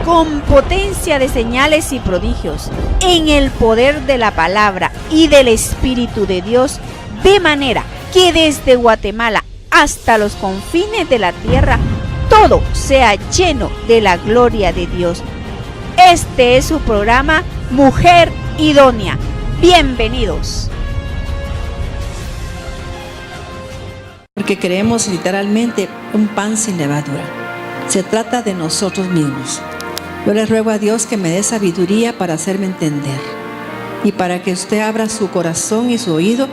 con potencia de señales y prodigios, en el poder de la palabra y del Espíritu de Dios, de manera que desde Guatemala hasta los confines de la tierra, todo sea lleno de la gloria de Dios. Este es su programa Mujer Idónea. Bienvenidos. Porque creemos literalmente un pan sin levadura. Se trata de nosotros mismos. Yo le ruego a Dios que me dé sabiduría para hacerme entender y para que usted abra su corazón y su oído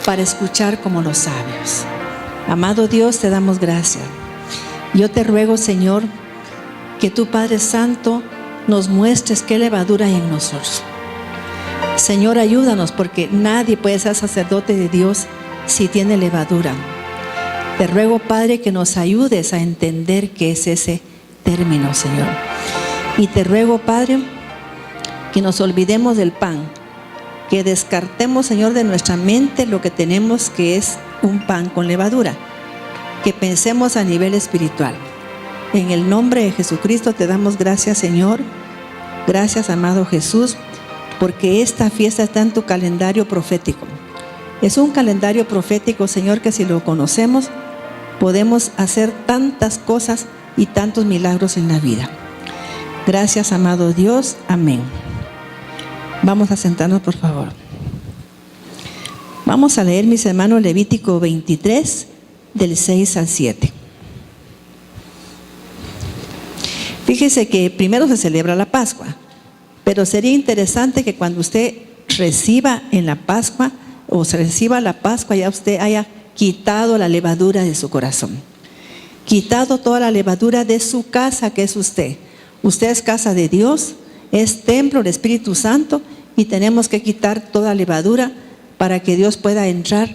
para escuchar como los sabios. Amado Dios, te damos gracias. Yo te ruego, Señor, que tu Padre Santo nos muestres qué levadura hay en nosotros. Señor, ayúdanos, porque nadie puede ser sacerdote de Dios si tiene levadura. Te ruego, Padre, que nos ayudes a entender qué es ese término, Señor. Y te ruego, Padre, que nos olvidemos del pan, que descartemos, Señor, de nuestra mente lo que tenemos, que es un pan con levadura, que pensemos a nivel espiritual. En el nombre de Jesucristo te damos gracias, Señor. Gracias, amado Jesús, porque esta fiesta está en tu calendario profético. Es un calendario profético, Señor, que si lo conocemos, podemos hacer tantas cosas y tantos milagros en la vida. Gracias, amado Dios. Amén. Vamos a sentarnos, por favor. Vamos a leer, mis hermanos, Levítico 23, del 6 al 7. Fíjese que primero se celebra la Pascua, pero sería interesante que cuando usted reciba en la Pascua, o se reciba la Pascua, ya usted haya quitado la levadura de su corazón, quitado toda la levadura de su casa, que es usted. Usted es casa de Dios, es templo del Espíritu Santo, y tenemos que quitar toda levadura para que Dios pueda entrar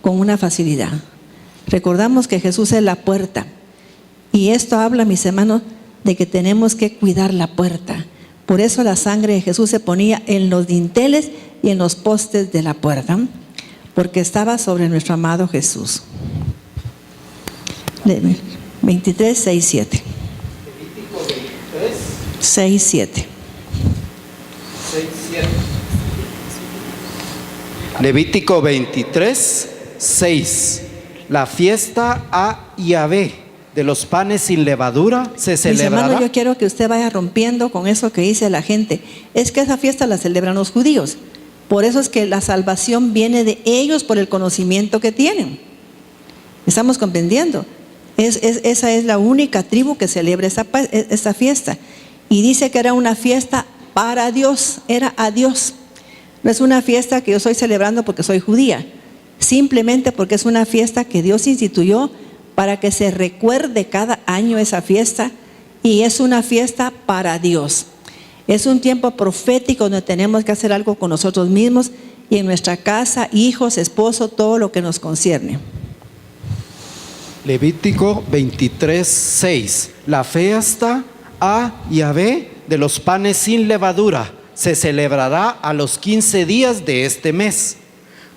con una facilidad. Recordamos que Jesús es la puerta, y esto habla, mis hermanos, de que tenemos que cuidar la puerta. Por eso la sangre de Jesús se ponía en los dinteles y en los postes de la puerta, porque estaba sobre nuestro amado Jesús. 23, 6, 7. 6, 7. Levítico 23, 6. La fiesta a Yahvé de los panes sin levadura se celebrará. Mis hermanos, yo quiero que usted vaya rompiendo con eso que dice la gente. Es que esa fiesta la celebran los judíos. Por eso es que la salvación viene de ellos por el conocimiento que tienen. ¿Estamos comprendiendo? Esa es la única tribu que celebra esta fiesta. Y dice que era una fiesta para Dios, era a Dios. No es una fiesta que yo estoy celebrando porque soy judía, simplemente porque es una fiesta que Dios instituyó para que se recuerde cada año esa fiesta, y es una fiesta para Dios. Es un tiempo profético donde tenemos que hacer algo con nosotros mismos y en nuestra casa, hijos, esposo, todo lo que nos concierne. Levítico 23, 6. La fiesta a Yahvé de los panes sin levadura se celebrará a los 15 días de este mes.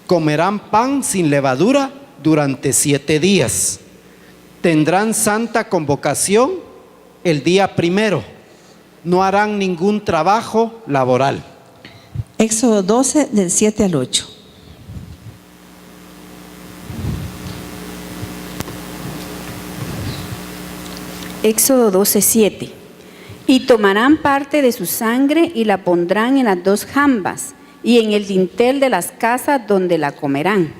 Comerán pan sin levadura durante 7 días. Tendrán santa convocación el día primero. No harán ningún trabajo laboral. Éxodo 12, del 7 al 8. Éxodo 12, 7. Y tomarán parte de su sangre y la pondrán en las 2 jambas y en el dintel de las casas donde la comerán.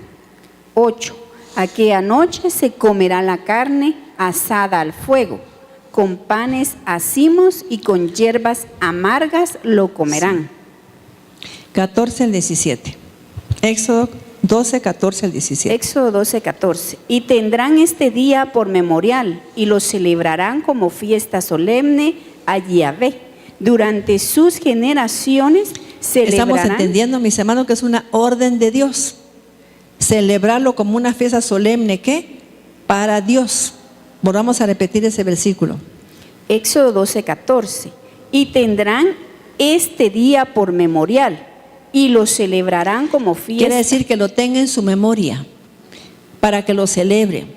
8. Aquella noche se comerá la carne asada al fuego, con panes acimos y con hierbas amargas lo comerán. 14 al 17. Éxodo 12, 14 al 17. Éxodo 12, 14. Y tendrán este día por memorial y lo celebrarán como fiesta solemne a Yahvé. Durante sus generaciones celebrarán. Estamos entendiendo, mis hermanos, que es una orden de Dios. Celebrarlo como una fiesta solemne, ¿qué? Para Dios. Volvamos a repetir ese versículo. Éxodo 12, 14. Y tendrán este día por memorial y lo celebrarán como fiesta. Quiere decir que lo tenga en su memoria para que lo celebre.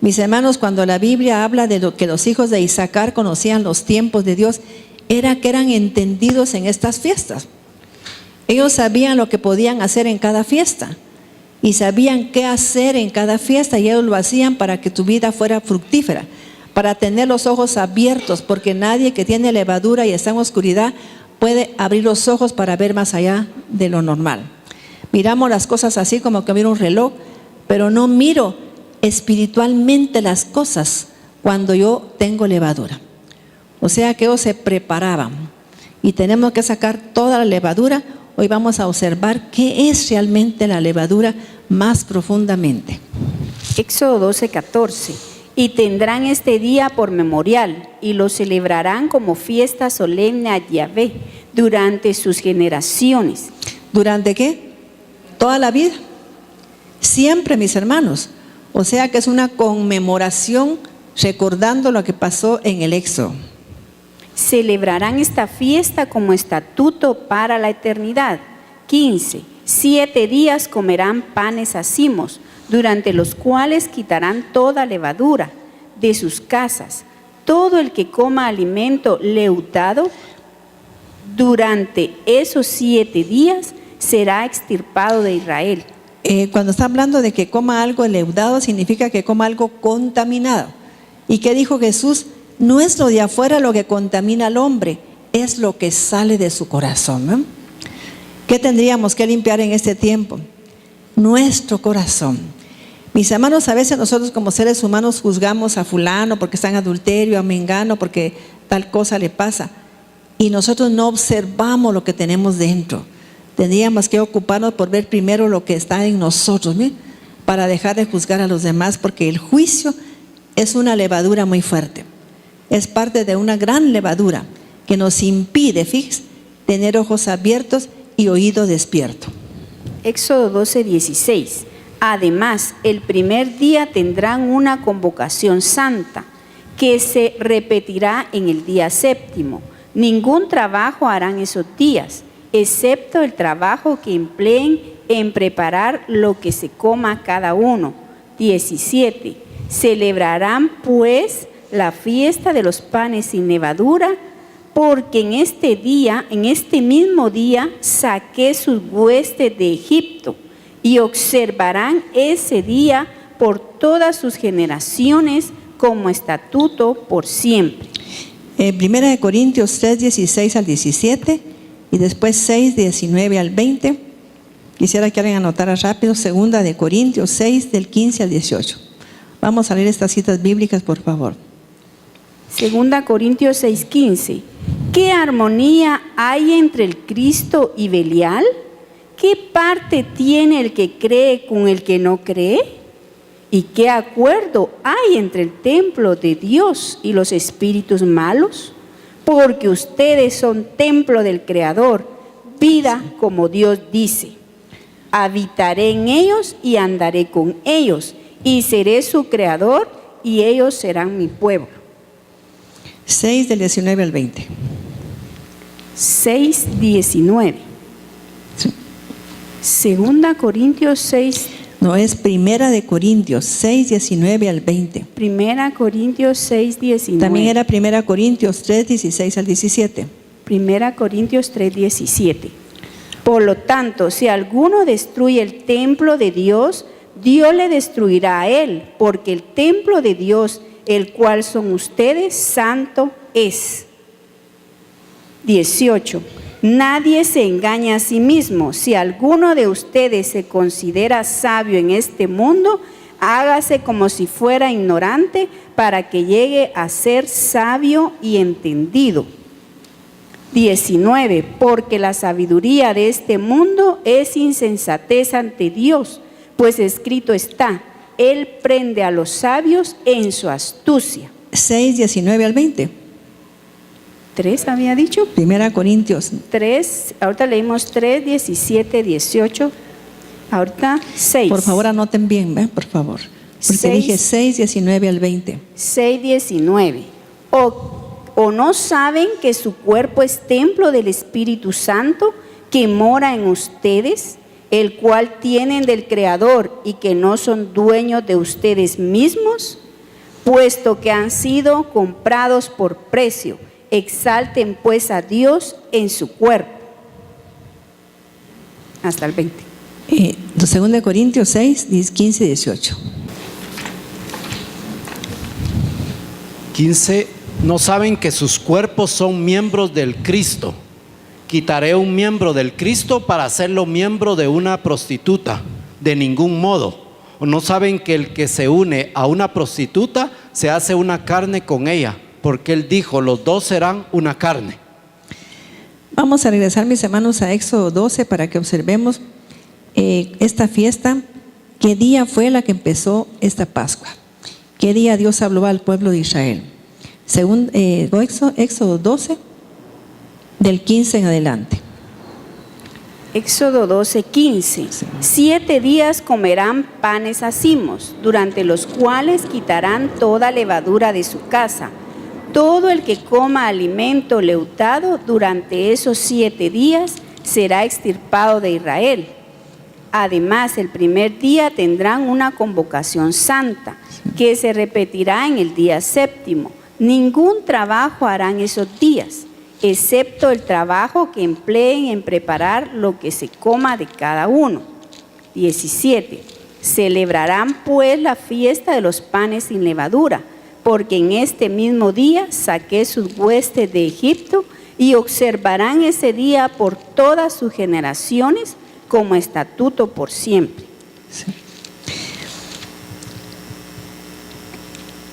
Mis hermanos, cuando la Biblia habla de lo que los hijos de Isaacar conocían los tiempos de Dios, era que eran entendidos en estas fiestas. Ellos sabían lo que podían hacer en cada fiesta y sabían qué hacer en cada fiesta, y ellos lo hacían para que tu vida fuera fructífera, para tener los ojos abiertos, porque nadie que tiene levadura y está en oscuridad puede abrir los ojos para ver más allá de lo normal. Miramos las cosas así como que miro un reloj, pero no miro espiritualmente las cosas cuando yo tengo levadura. O sea que ellos se preparaban y tenemos que sacar toda la levadura. Hoy vamos a observar qué es realmente la levadura más profundamente. Éxodo 12, 14. Y tendrán este día por memorial y lo celebrarán como fiesta solemne a Yahvé durante sus generaciones. ¿Durante qué? Toda la vida. Siempre, mis hermanos. O sea que es una conmemoración recordando lo que pasó en el Éxodo. Celebrarán esta fiesta como estatuto para la eternidad. 15. 7 días comerán panes hacimos, durante los cuales quitarán toda levadura de sus casas. Todo el que coma alimento leudado durante esos 7 días será extirpado de Israel. Cuando está hablando de que coma algo leudado, significa que coma algo contaminado. ¿Y qué dijo Jesús? No es lo de afuera lo que contamina al hombre, es lo que sale de su corazón, ¿no? ¿Qué tendríamos que limpiar en este tiempo? Nuestro corazón. Mis hermanos, a veces nosotros como seres humanos juzgamos a fulano porque está en adulterio, a mengano porque tal cosa le pasa, y nosotros no observamos lo que tenemos dentro. Tendríamos que ocuparnos por ver primero lo que está en nosotros, ¿sí? Para dejar de juzgar a los demás, porque el juicio es una levadura muy fuerte. Es parte de una gran levadura que nos impide, fíjense, tener ojos abiertos y oído despierto. Éxodo 12, 16. Además, el primer día tendrán una convocación santa que se repetirá en el día séptimo. Ningún trabajo harán esos días, excepto el trabajo que empleen en preparar lo que se coma cada uno. 17. Celebrarán pues la fiesta de los panes sin levadura, porque en este mismo día saqué sus huestes de Egipto, y observarán ese día por todas sus generaciones como estatuto por siempre. Primera de Corintios 3, 16 al 17 y después 6, 19 al 20. Quisiera que alguien anotara rápido. Segunda de Corintios 6, del 15 al 18. Vamos a leer estas citas bíblicas, por favor. Segunda Corintios 6, 15. ¿Qué armonía hay entre el Cristo y Belial? ¿Qué parte tiene el que cree con el que no cree? ¿Y qué acuerdo hay entre el templo de Dios y los espíritus malos? Porque ustedes son templo del Creador, vida como Dios dice. Habitaré en ellos y andaré con ellos, y seré su creador, y ellos serán mi pueblo. 6 del 19 al 20. 6, 19. Sí. Segunda Corintios 6. No, es Primera de Corintios 6, 19 al 20. Primera Corintios 6, 19. También era Primera Corintios 3, 16 al 17. Primera Corintios 3, 17. Por lo tanto, si alguno destruye el templo de Dios, Dios le destruirá a él, porque el templo de Dios, el cual son ustedes, santo es. 18. Nadie se engaña a sí mismo. Si alguno de ustedes se considera sabio en este mundo, hágase como si fuera ignorante para que llegue a ser sabio y entendido. 19. Porque la sabiduría de este mundo es insensatez ante Dios, pues escrito está, Él prende a los sabios en su astucia. 6, 19 al 20. 3 había dicho. Primera Corintios 3, ahorita leímos 3, 17, 18, ahorita 6. Por favor, anoten bien, ¿ve? Por favor. Porque 6, dije 6, 19 al 20. 6, 19. ¿O no saben que su cuerpo es templo del Espíritu Santo que mora en ustedes, el cual tienen del Creador y que no son dueños de ustedes mismos? Puesto que han sido comprados por precio. Exalten pues a Dios en su cuerpo. Hasta el 20. 2 Corintios 6, 15 y 18. 15. ¿No saben que sus cuerpos son miembros del Cristo? Quitaré un miembro del Cristo para hacerlo miembro de una prostituta. De ningún modo. ¿O no saben que el que se une a una prostituta se hace una carne con ella? Porque él dijo, los dos serán una carne. Vamos a regresar, mis hermanos, a Éxodo 12 para que observemos esta fiesta. ¿Qué día fue la que empezó esta Pascua? ¿Qué día Dios habló al pueblo de Israel? Según Éxodo 12, del 15 en adelante. Éxodo 12, 15. 7 días comerán panes hacimos, durante los cuales quitarán toda levadura de su casa. Todo el que coma alimento leudado durante esos 7 días será extirpado de Israel. Además, el primer día tendrán una convocación santa, que se repetirá en el día séptimo. Ningún trabajo harán esos días, excepto el trabajo que empleen en preparar lo que se coma de cada uno. 17. Celebrarán pues la fiesta de los panes sin levadura, porque en este mismo día saqué sus huestes de Egipto, y observarán ese día por todas sus generaciones como estatuto por siempre. Sí.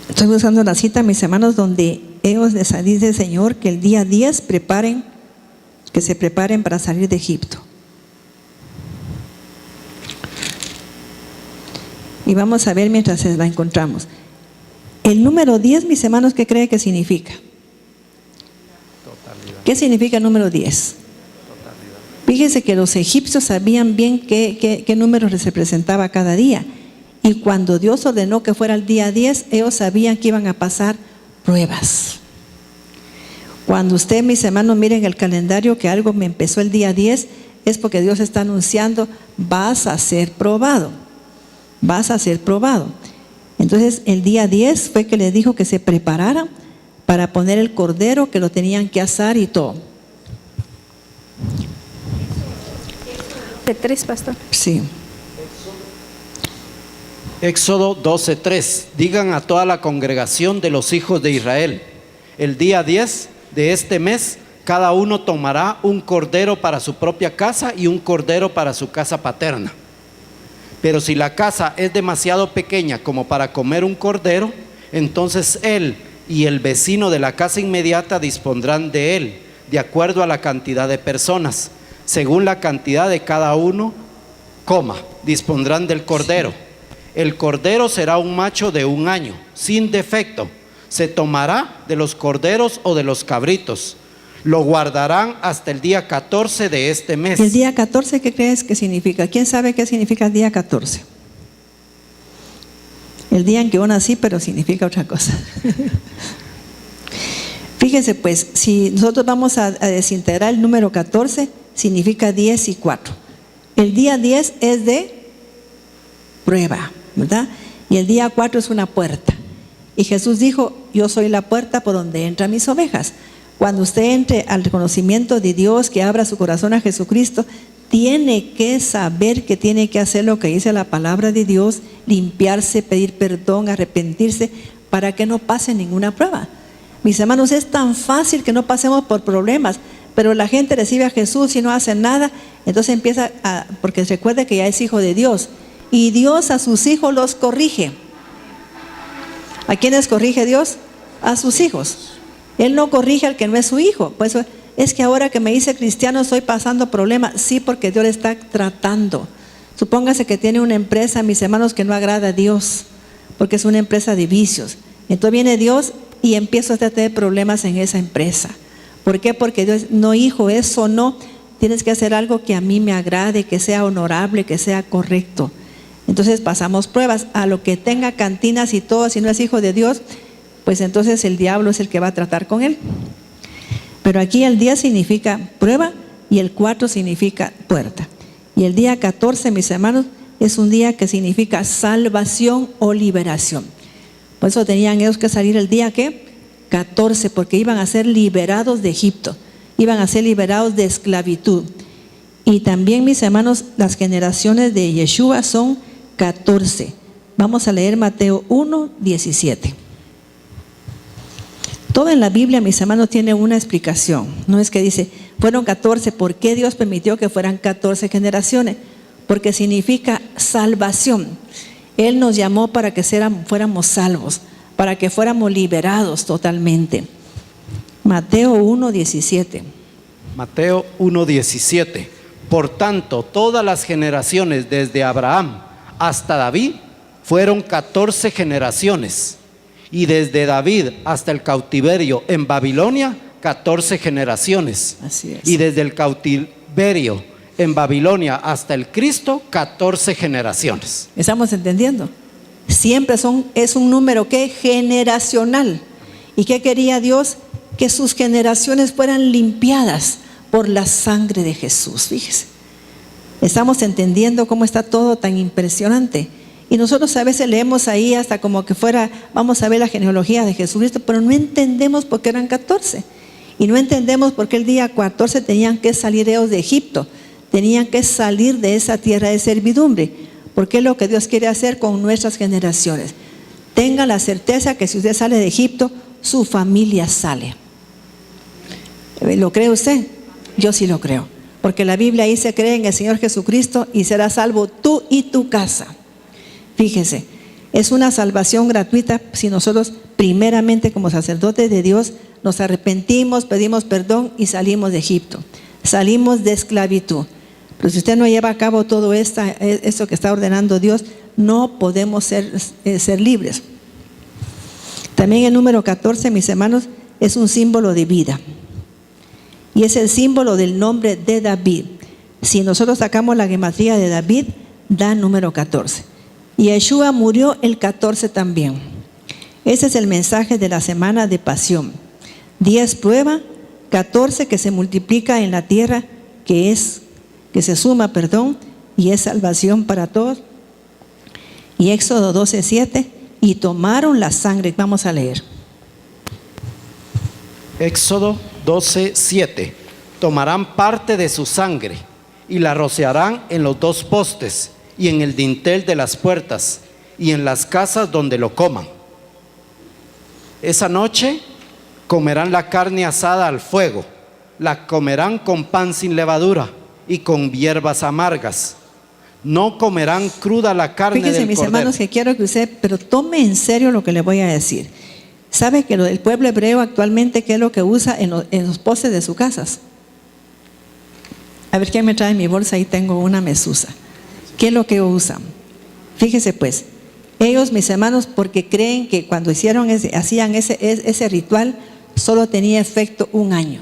Estoy buscando la cita, mis hermanos, donde ellos les dice el Señor que el día 10 se preparen para salir de Egipto. Y vamos a ver mientras la encontramos. El número 10, mis hermanos, ¿qué cree que significa? Totalidad. ¿Qué significa el número 10? Totalidad. Fíjense que los egipcios sabían bien qué números les representaba cada día. Y cuando Dios ordenó que fuera el día 10, ellos sabían que iban a pasar pruebas. Cuando usted, mis hermanos, miren el calendario que algo me empezó el día 10, es porque Dios está anunciando, vas a ser probado. Vas a ser probado. Entonces el día 10 fue que les dijo que se prepararan para poner el cordero, que lo tenían que asar y todo. ¿De 3, pastor? Sí. Éxodo 12:3. Digan a toda la congregación de los hijos de Israel: el día 10 de este mes, cada uno tomará un cordero para su propia casa y un cordero para su casa paterna. Pero si la casa es demasiado pequeña como para comer un cordero, entonces él y el vecino de la casa inmediata dispondrán de él, de acuerdo a la cantidad de personas. Según la cantidad de cada uno, dispondrán del cordero. El cordero será un macho de 1 año, sin defecto. Se tomará de los corderos o de los cabritos. Lo guardarán hasta el día 14 de este mes. ¿El día 14 qué crees que significa? ¿Quién sabe qué significa el día 14? El día en que yo nací, pero significa otra cosa. Fíjense pues, si nosotros vamos a desintegrar el número 14, significa 10 y 4. El día 10 es de prueba, ¿verdad? Y el día 4 es una puerta. Y Jesús dijo, yo soy la puerta por donde entran mis ovejas. Cuando usted entre al reconocimiento de Dios, que abra su corazón a Jesucristo, tiene que saber que tiene que hacer lo que dice la palabra de Dios, limpiarse, pedir perdón, arrepentirse, para que no pase ninguna prueba. Mis hermanos, es tan fácil que no pasemos por problemas, pero la gente recibe a Jesús y no hace nada, entonces empieza porque recuerde que ya es hijo de Dios, y Dios a sus hijos los corrige. ¿A quiénes corrige Dios? A sus hijos. Él no corrige al que no es su hijo. Pues es que ahora que me hice cristiano estoy pasando problemas. Sí, porque Dios le está tratando. Supóngase que tiene una empresa, mis hermanos, que no agrada a Dios, porque es una empresa de vicios. Entonces viene Dios y empieza a tener problemas en esa empresa. ¿Por qué? Porque Dios, no, hijo, eso no. Tienes que hacer algo que a mí me agrade, que sea honorable, que sea correcto. Entonces pasamos pruebas. A lo que tenga cantinas y todo, si no es hijo de Dios, pues entonces el diablo es el que va a tratar con él. Pero aquí el 10 significa prueba y el 4 significa puerta. Y el día 14, mis hermanos, es un día que significa salvación o liberación. Por eso tenían ellos que salir el día ¿qué? 14, porque iban a ser liberados de Egipto, iban a ser liberados de esclavitud. Y también, mis hermanos, las generaciones de Yeshua son 14. Vamos a leer Mateo 1, 17. Todo en la Biblia, mis hermanos, tiene una explicación. No es que dice, fueron 14, ¿por qué Dios permitió que fueran 14 generaciones? Porque significa salvación. Él nos llamó para que fuéramos salvos, para que fuéramos liberados totalmente. Mateo 1, 17. Mateo 1, 17. Por tanto, todas las generaciones desde Abraham hasta David fueron 14 generaciones. Y desde David hasta el cautiverio en Babilonia, 14 generaciones. Así es. Y desde el cautiverio en Babilonia hasta el Cristo, 14 generaciones. ¿Estamos entendiendo? Siempre es un número que generacional. ¿Y qué quería Dios? Que sus generaciones fueran limpiadas por la sangre de Jesús. Fíjese. Estamos entendiendo cómo está todo tan impresionante. Y nosotros a veces leemos ahí hasta como que fuera, vamos a ver la genealogía de Jesucristo, pero no entendemos por qué eran 14. Y no entendemos por qué el día 14 tenían que salir ellos de Egipto, tenían que salir de esa tierra de servidumbre, porque es lo que Dios quiere hacer con nuestras generaciones. Tenga la certeza que si usted sale de Egipto, su familia sale. ¿Lo cree usted? Yo sí lo creo, porque la Biblia dice, cree en el Señor Jesucristo y serás salvo tú y tu casa. Fíjese, es una salvación gratuita si nosotros primeramente como sacerdotes de Dios nos arrepentimos, pedimos perdón y salimos de Egipto. Salimos de esclavitud. Pero si usted no lleva a cabo todo esto que está ordenando Dios, no podemos ser libres. También el número 14, mis hermanos, es un símbolo de vida. Y es el símbolo del nombre de David. Si nosotros sacamos la gematría de David, da número 14. Y Yeshua murió el 14 también. Ese es el mensaje de la semana de pasión. 10 prueba, 14 que se multiplica en la tierra, que se suma, y es salvación para todos. Y Éxodo 12, 7, y tomaron la sangre. Vamos a leer. Éxodo 12, 7. Tomarán parte de su sangre y la rociarán en los 2 postes y en el dintel de las puertas y en las casas donde lo coman. Esa noche comerán la carne asada al fuego, la comerán con pan sin levadura y con hierbas amargas. No comerán cruda la carne Fíjense, del mis cordero. hermanos, que quiero que usted, pero tome en serio lo que le voy a decir. ¿Sabe que el pueblo hebreo actualmente qué es lo que usa en los postes de sus casas? A ver, ¿quién me trae mi bolsa? Ahí tengo una mesusa. ¿Qué es lo que usan? Fíjese pues, ellos, mis hermanos, porque creen que cuando hacían ese ritual, solo tenía efecto 1 año.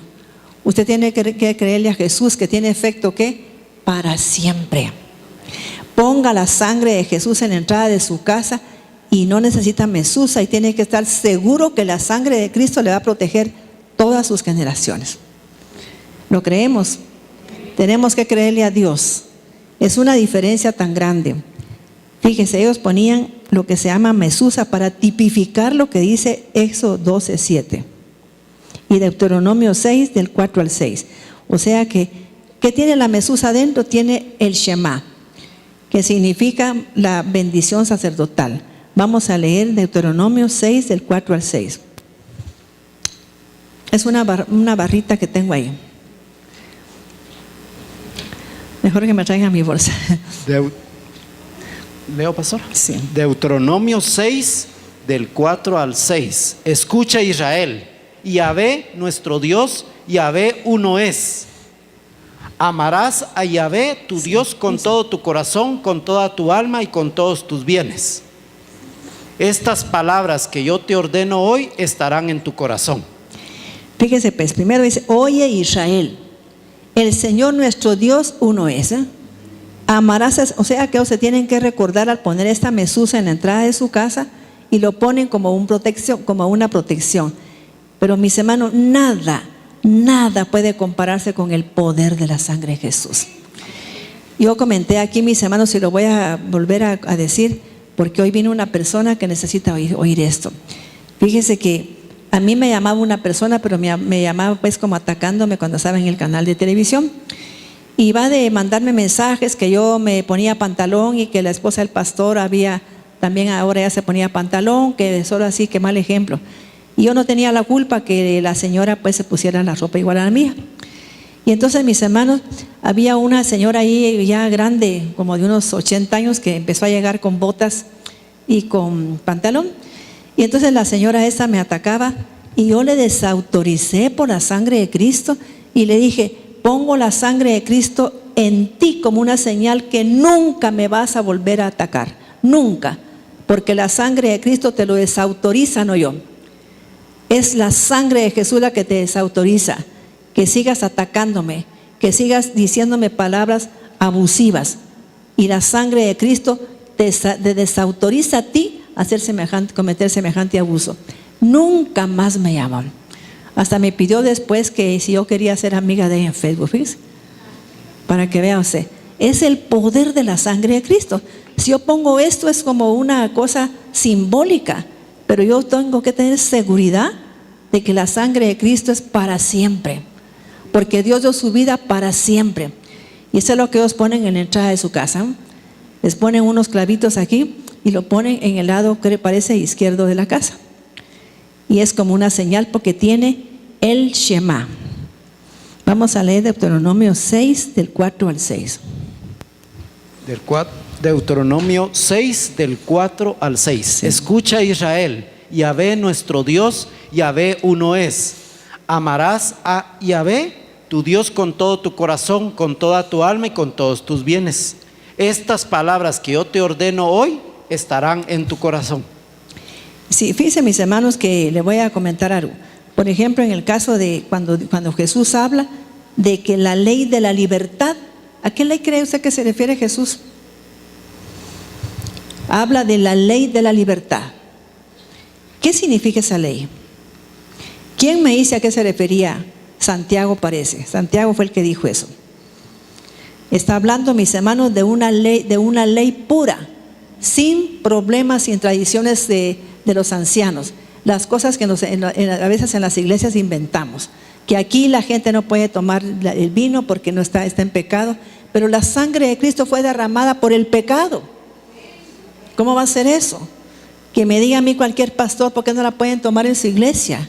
Usted tiene que creerle a Jesús que tiene efecto, ¿qué? Para siempre. Ponga la sangre de Jesús en la entrada de su casa y no necesita mesusa y tiene que estar seguro que la sangre de Cristo le va a proteger todas sus generaciones. ¿Lo creemos? Tenemos que creerle a Dios. Es una diferencia tan grande. Fíjese, ellos ponían lo que se llama mesusa para tipificar lo que dice Éxodo 12, 7 y Deuteronomio 6 del 4 al 6. O sea que, ¿qué tiene la mesusa adentro? Tiene el Shema, que significa la bendición sacerdotal. Vamos a leer Deuteronomio 6 del 4 al 6. Es una barrita que tengo ahí. Mejor que me traiga mi bolsa. ¿Leo, pastor? Sí. Deuteronomio 6, del 4 al 6. Escucha, Israel, Yahvé, nuestro Dios, Yahvé uno es. Amarás a Yahvé, tu Dios, con todo tu corazón, con toda tu alma y con todos tus bienes. Estas palabras que yo te ordeno hoy estarán en tu corazón. Fíjese pues, primero dice, oye Israel, el Señor nuestro Dios uno es. Amarás, o sea que se tienen que recordar al poner esta mesusa en la entrada de su casa y lo ponen como una protección. Pero mis hermanos, nada puede compararse con el poder de la sangre de Jesús. Yo comenté aquí, mis hermanos, y lo voy a volver a decir, porque hoy vino una persona que necesita oír esto. Fíjese que a mí me llamaba una persona, pero me llamaba pues como atacándome cuando estaba en el canal de televisión. Y va de mandarme mensajes que yo me ponía pantalón y que la esposa del pastor también ahora ya se ponía pantalón, que solo así, que mal ejemplo. Y yo no tenía la culpa que la señora pues se pusiera la ropa igual a la mía. Y entonces, mis hermanos, había una señora ahí ya grande, como de unos 80 años, que empezó a llegar con botas y con pantalón. Y entonces la señora esa me atacaba y yo le desautoricé por la sangre de Cristo y le dije: pongo la sangre de Cristo en ti como una señal que nunca me vas a volver a atacar, nunca, porque la sangre de Cristo te lo desautoriza, no yo. Es la sangre de Jesús la que te desautoriza, que sigas atacándome, que sigas diciéndome palabras abusivas, y la sangre de Cristo te desautoriza a ti a cometer semejante abuso. Nunca más me llaman. Hasta me pidió después que si yo quería ser amiga de ella en Facebook, fíjese, para que vea usted. Es el poder de la sangre de Cristo. Si yo pongo esto es como una cosa simbólica, pero yo tengo que tener seguridad de que la sangre de Cristo es para siempre, porque Dios dio su vida para siempre. Y eso es lo que ellos ponen en la entrada de su casa. Les ponen unos clavitos aquí y lo ponen en el lado que parece izquierdo de la casa. Y es como una señal porque tiene el Shema. Vamos a leer Deuteronomio 6, del 4 al 6. Deuteronomio 6, del 4 al 6. Sí. Escucha, Israel, Yahvé nuestro Dios, Yahvé uno es. Amarás a Yahvé, tu Dios, con todo tu corazón, con toda tu alma y con todos tus bienes. Estas palabras que yo te ordeno hoy estarán en tu corazón. Sí, fíjense, mis hermanos, que le voy a comentar algo. Por ejemplo, en el caso de cuando Jesús habla de que la ley de la libertad, ¿a qué ley cree usted que se refiere Jesús? Habla de la ley de la libertad. ¿Qué significa esa ley? ¿Quién me dice a qué se refería? Santiago parece. Santiago fue el que dijo eso. Está hablando, mis hermanos, de una ley pura, sin problemas, sin tradiciones de los ancianos. Las cosas que a veces en las iglesias inventamos. Que aquí la gente no puede tomar el vino porque no está en pecado. Pero la sangre de Cristo fue derramada por el pecado. ¿Cómo va a ser eso? Que me diga a mí cualquier pastor, ¿por qué no la pueden tomar en su iglesia?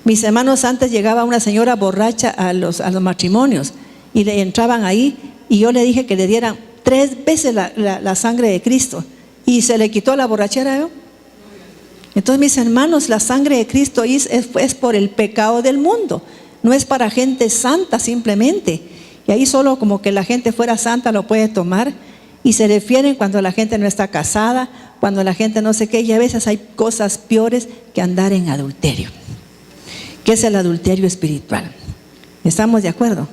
Mis hermanos, antes llegaba una señora borracha a los matrimonios y le entraban ahí y yo le dije que le dieran 3 veces la sangre de Cristo y se le quitó la borrachera, ¿no? Entonces, mis hermanos, la sangre de Cristo es por el pecado del mundo, no es para gente santa simplemente. Y ahí solo como que la gente fuera santa lo puede tomar. Y se refieren cuando la gente no está casada, cuando la gente no sé qué, y a veces hay cosas peores que andar en adulterio. ¿Qué es el adulterio espiritual? ¿Estamos de acuerdo?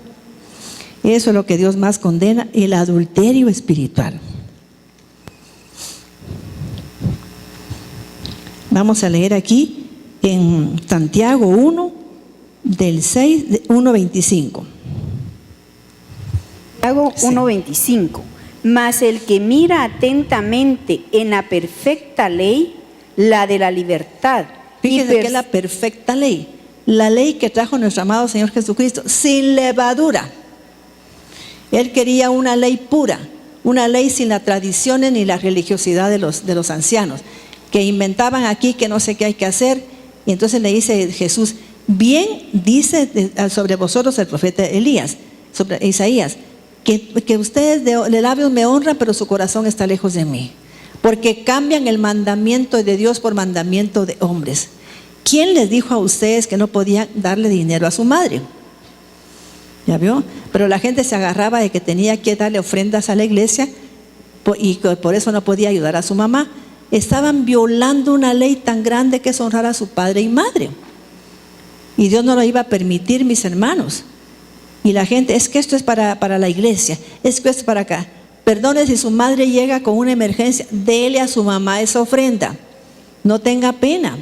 Eso es lo que Dios más condena, el adulterio espiritual. Vamos a leer aquí en Santiago 1, del 6, 1:25. Santiago 1:25. Mas el que mira atentamente en la perfecta ley, la de la libertad. Fíjense que es la perfecta ley, la ley que trajo nuestro amado Señor Jesucristo, sin levadura. Él quería una ley pura, una ley sin las tradiciones ni la religiosidad de los ancianos, que inventaban aquí que no sé qué hay que hacer. Y entonces le dice Jesús: bien dice sobre vosotros el profeta Elías, sobre Isaías, que ustedes de labios me honran, pero su corazón está lejos de mí, porque cambian el mandamiento de Dios por mandamiento de hombres. ¿Quién les dijo a ustedes que no podían darle dinero a su madre? ¿Ya vio? Pero la gente se agarraba de que tenía que darle ofrendas a la iglesia y por eso no podía ayudar a su mamá. Estaban violando una ley tan grande que es honrar a su padre y madre, y Dios no lo iba a permitir, mis hermanos. Y la gente, es que esto es para la iglesia, es que esto es para acá. Perdone, si su madre llega con una emergencia, dele a su mamá esa ofrenda, no tenga pena,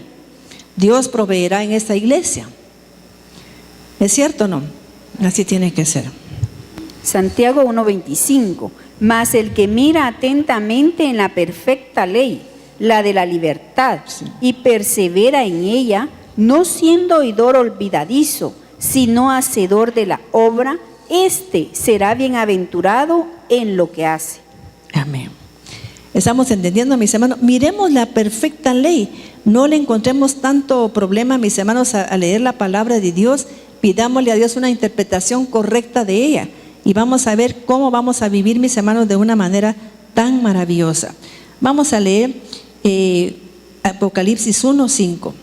Dios proveerá en esta iglesia. ¿Es cierto o no? Así tiene que ser. Santiago 1:25. Mas el que mira atentamente en la perfecta ley, la de la libertad, y persevera en ella, no siendo oidor olvidadizo, sino hacedor de la obra, éste será bienaventurado en lo que hace. Amén. Estamos entendiendo, mis hermanos. Miremos la perfecta ley. No le encontremos tanto problema, mis hermanos, a leer la palabra de Dios. Pidámosle a Dios una interpretación correcta de ella. Y vamos a ver cómo vamos a vivir, mis hermanos, de una manera tan maravillosa. Vamos a leer Apocalipsis 1:5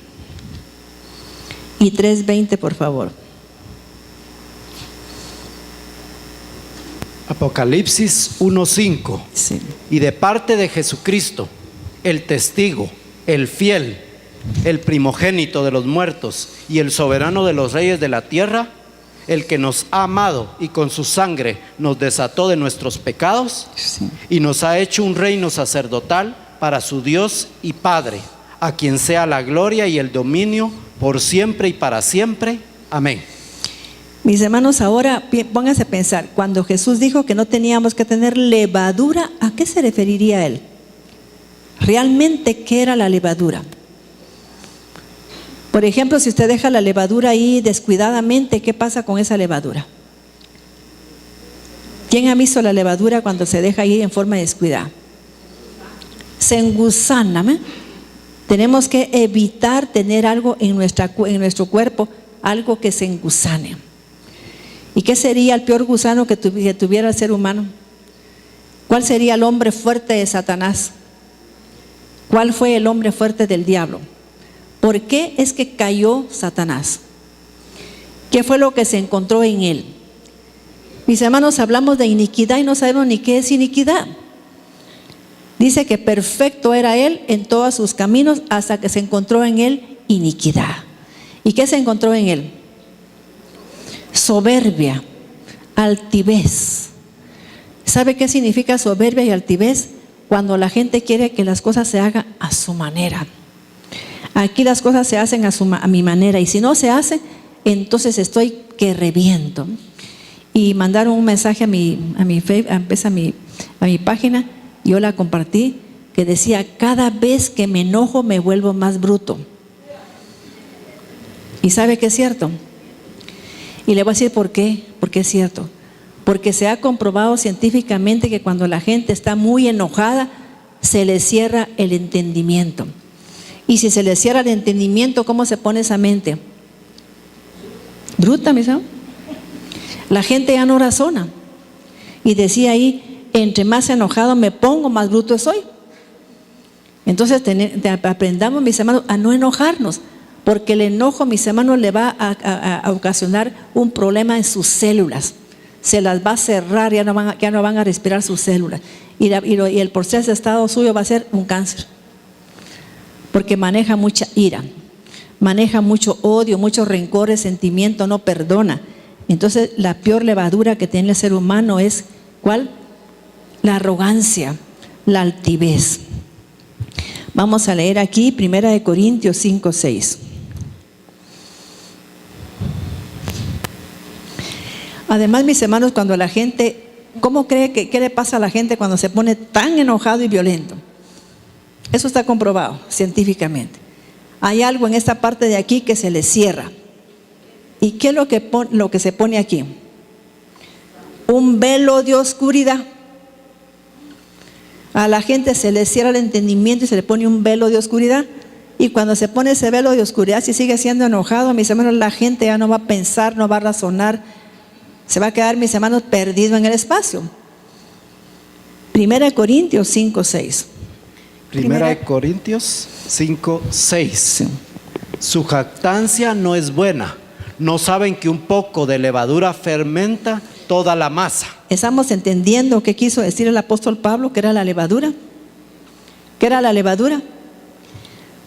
y 3:20, por favor. Apocalipsis 1:5. Sí. Y de parte de Jesucristo, el testigo, el fiel, el primogénito de los muertos y el soberano de los reyes de la tierra, el que nos ha amado y con su sangre nos desató de nuestros pecados, Sí. y nos ha hecho un reino sacerdotal para su Dios y Padre, a quien sea la gloria y el dominio por siempre y para siempre. Amén. Mis hermanos, ahora pónganse a pensar, cuando Jesús dijo que no teníamos que tener levadura, ¿a qué se referiría él? ¿Realmente qué era la levadura? Por ejemplo, si usted deja la levadura ahí descuidadamente, ¿qué pasa con esa levadura? ¿Quién ha visto la levadura cuando se deja ahí en forma descuidada? Se engusana, ¿eh? Tenemos que evitar tener algo en nuestro cuerpo, algo que se engusane. ¿Y qué sería el peor gusano que tuviera el ser humano? ¿Cuál sería el hombre fuerte de Satanás? ¿Cuál fue el hombre fuerte del diablo? ¿Por qué es que cayó Satanás? ¿Qué fue lo que se encontró en él? Mis hermanos, hablamos de iniquidad y no sabemos ni qué es iniquidad. Dice que perfecto era él en todos sus caminos hasta que se encontró en él iniquidad. ¿Y qué se encontró en él? Soberbia, altivez. ¿Sabe qué significa soberbia y altivez? Cuando la gente quiere que las cosas se hagan a su manera. Aquí las cosas se hacen a mi manera, y si no se hace, entonces estoy que reviento. Y mandaron un mensaje a mi página, yo la compartí, que decía: cada vez que me enojo me vuelvo más bruto. ¿Y sabe que es cierto? Y le voy a decir por qué, porque es cierto. Porque se ha comprobado científicamente que cuando la gente está muy enojada, se le cierra el entendimiento. Y si se le cierra el entendimiento, ¿cómo se pone esa mente? Bruta, mis hermanos. La gente ya no razona. Y decía ahí: entre más enojado me pongo, más bruto soy. Entonces aprendamos, mis hermanos, a no enojarnos, porque el enojo, mis hermanos, le va a ocasionar un problema en sus células. Se las va a cerrar, ya no van a respirar sus células. Y el proceso de estado suyo va a ser un cáncer. Porque maneja mucha ira, maneja mucho odio, mucho rencor, resentimiento, no perdona. Entonces la peor levadura que tiene el ser humano es, ¿cuál? La arrogancia, la altivez. Vamos a leer aquí 1 Corintios 5:6. Además, mis hermanos, cuando la gente, ¿cómo cree que qué le pasa a la gente cuando se pone tan enojado y violento? Eso está comprobado científicamente. Hay algo en esta parte de aquí que se le cierra. ¿Y qué es lo que se pone aquí? Un velo de oscuridad. A la gente se le cierra el entendimiento y se le pone un velo de oscuridad. Y cuando se pone ese velo de oscuridad, si sigue siendo enojado, mis hermanos, la gente ya no va a pensar, no va a razonar. Se va a quedar, mis hermanos, perdido en el espacio. 1 Corintios 5:6. 1 Corintios 5:6. Sí. Su jactancia no es buena. ¿No saben que un poco de levadura fermenta toda la masa? ¿Estamos entendiendo qué quiso decir el apóstol Pablo? ¿Qué era la levadura? ¿Qué era la levadura?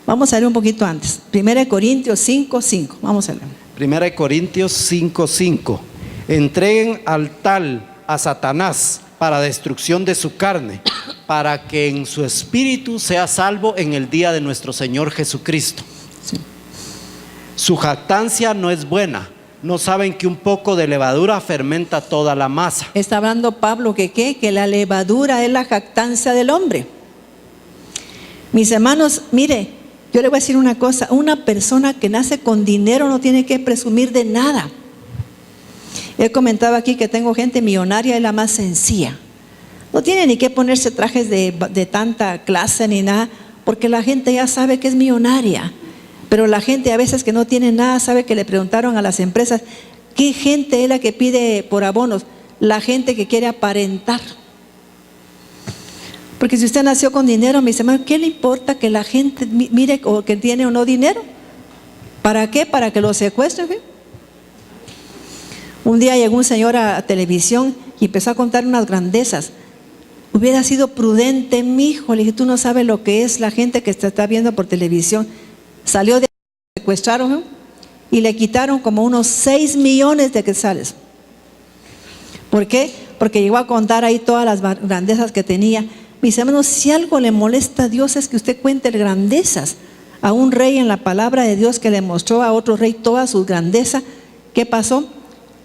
Vamos a leer un poquito antes. 1 Corintios 5:5. Vamos a leer. 1 Corintios 5:5. Entreguen al tal a Satanás para destrucción de su carne, para que en su espíritu sea salvo en el día de nuestro Señor Jesucristo. Sí. Su jactancia no es buena. ¿No saben que un poco de levadura fermenta toda la masa? Está hablando Pablo que la levadura es la jactancia del hombre. Mis hermanos, mire, Yo le voy a decir una cosa, una persona que nace con dinero no tiene que presumir de nada. He comentado aquí que tengo gente millonaria, es la más sencilla. No tiene ni que ponerse trajes de tanta clase ni nada, porque la gente ya sabe que es millonaria. Pero la gente a veces que no tiene nada, sabe que le preguntaron a las empresas, ¿qué gente es la que pide por abonos? La gente que quiere aparentar. Porque si usted nació con dinero, me dice, ¿qué le importa que la gente mire o que tiene o no dinero? ¿Para qué? ¿Para que lo secuestren? ¿Sí? Un día llegó un señor a televisión y empezó a contar unas grandezas. Hubiera sido prudente, mi hijo. Le dije, tú no sabes lo que es la gente que te está viendo por televisión. Salió de secuestraron, ¿no? Y le quitaron como unos 6 millones de quetzales. ¿Por qué? Porque llegó a contar ahí todas las grandezas que tenía. Mis hermanos, si algo le molesta a Dios es que usted cuente grandezas. A un rey en la palabra de Dios que le mostró a otro rey toda su grandeza, ¿qué pasó?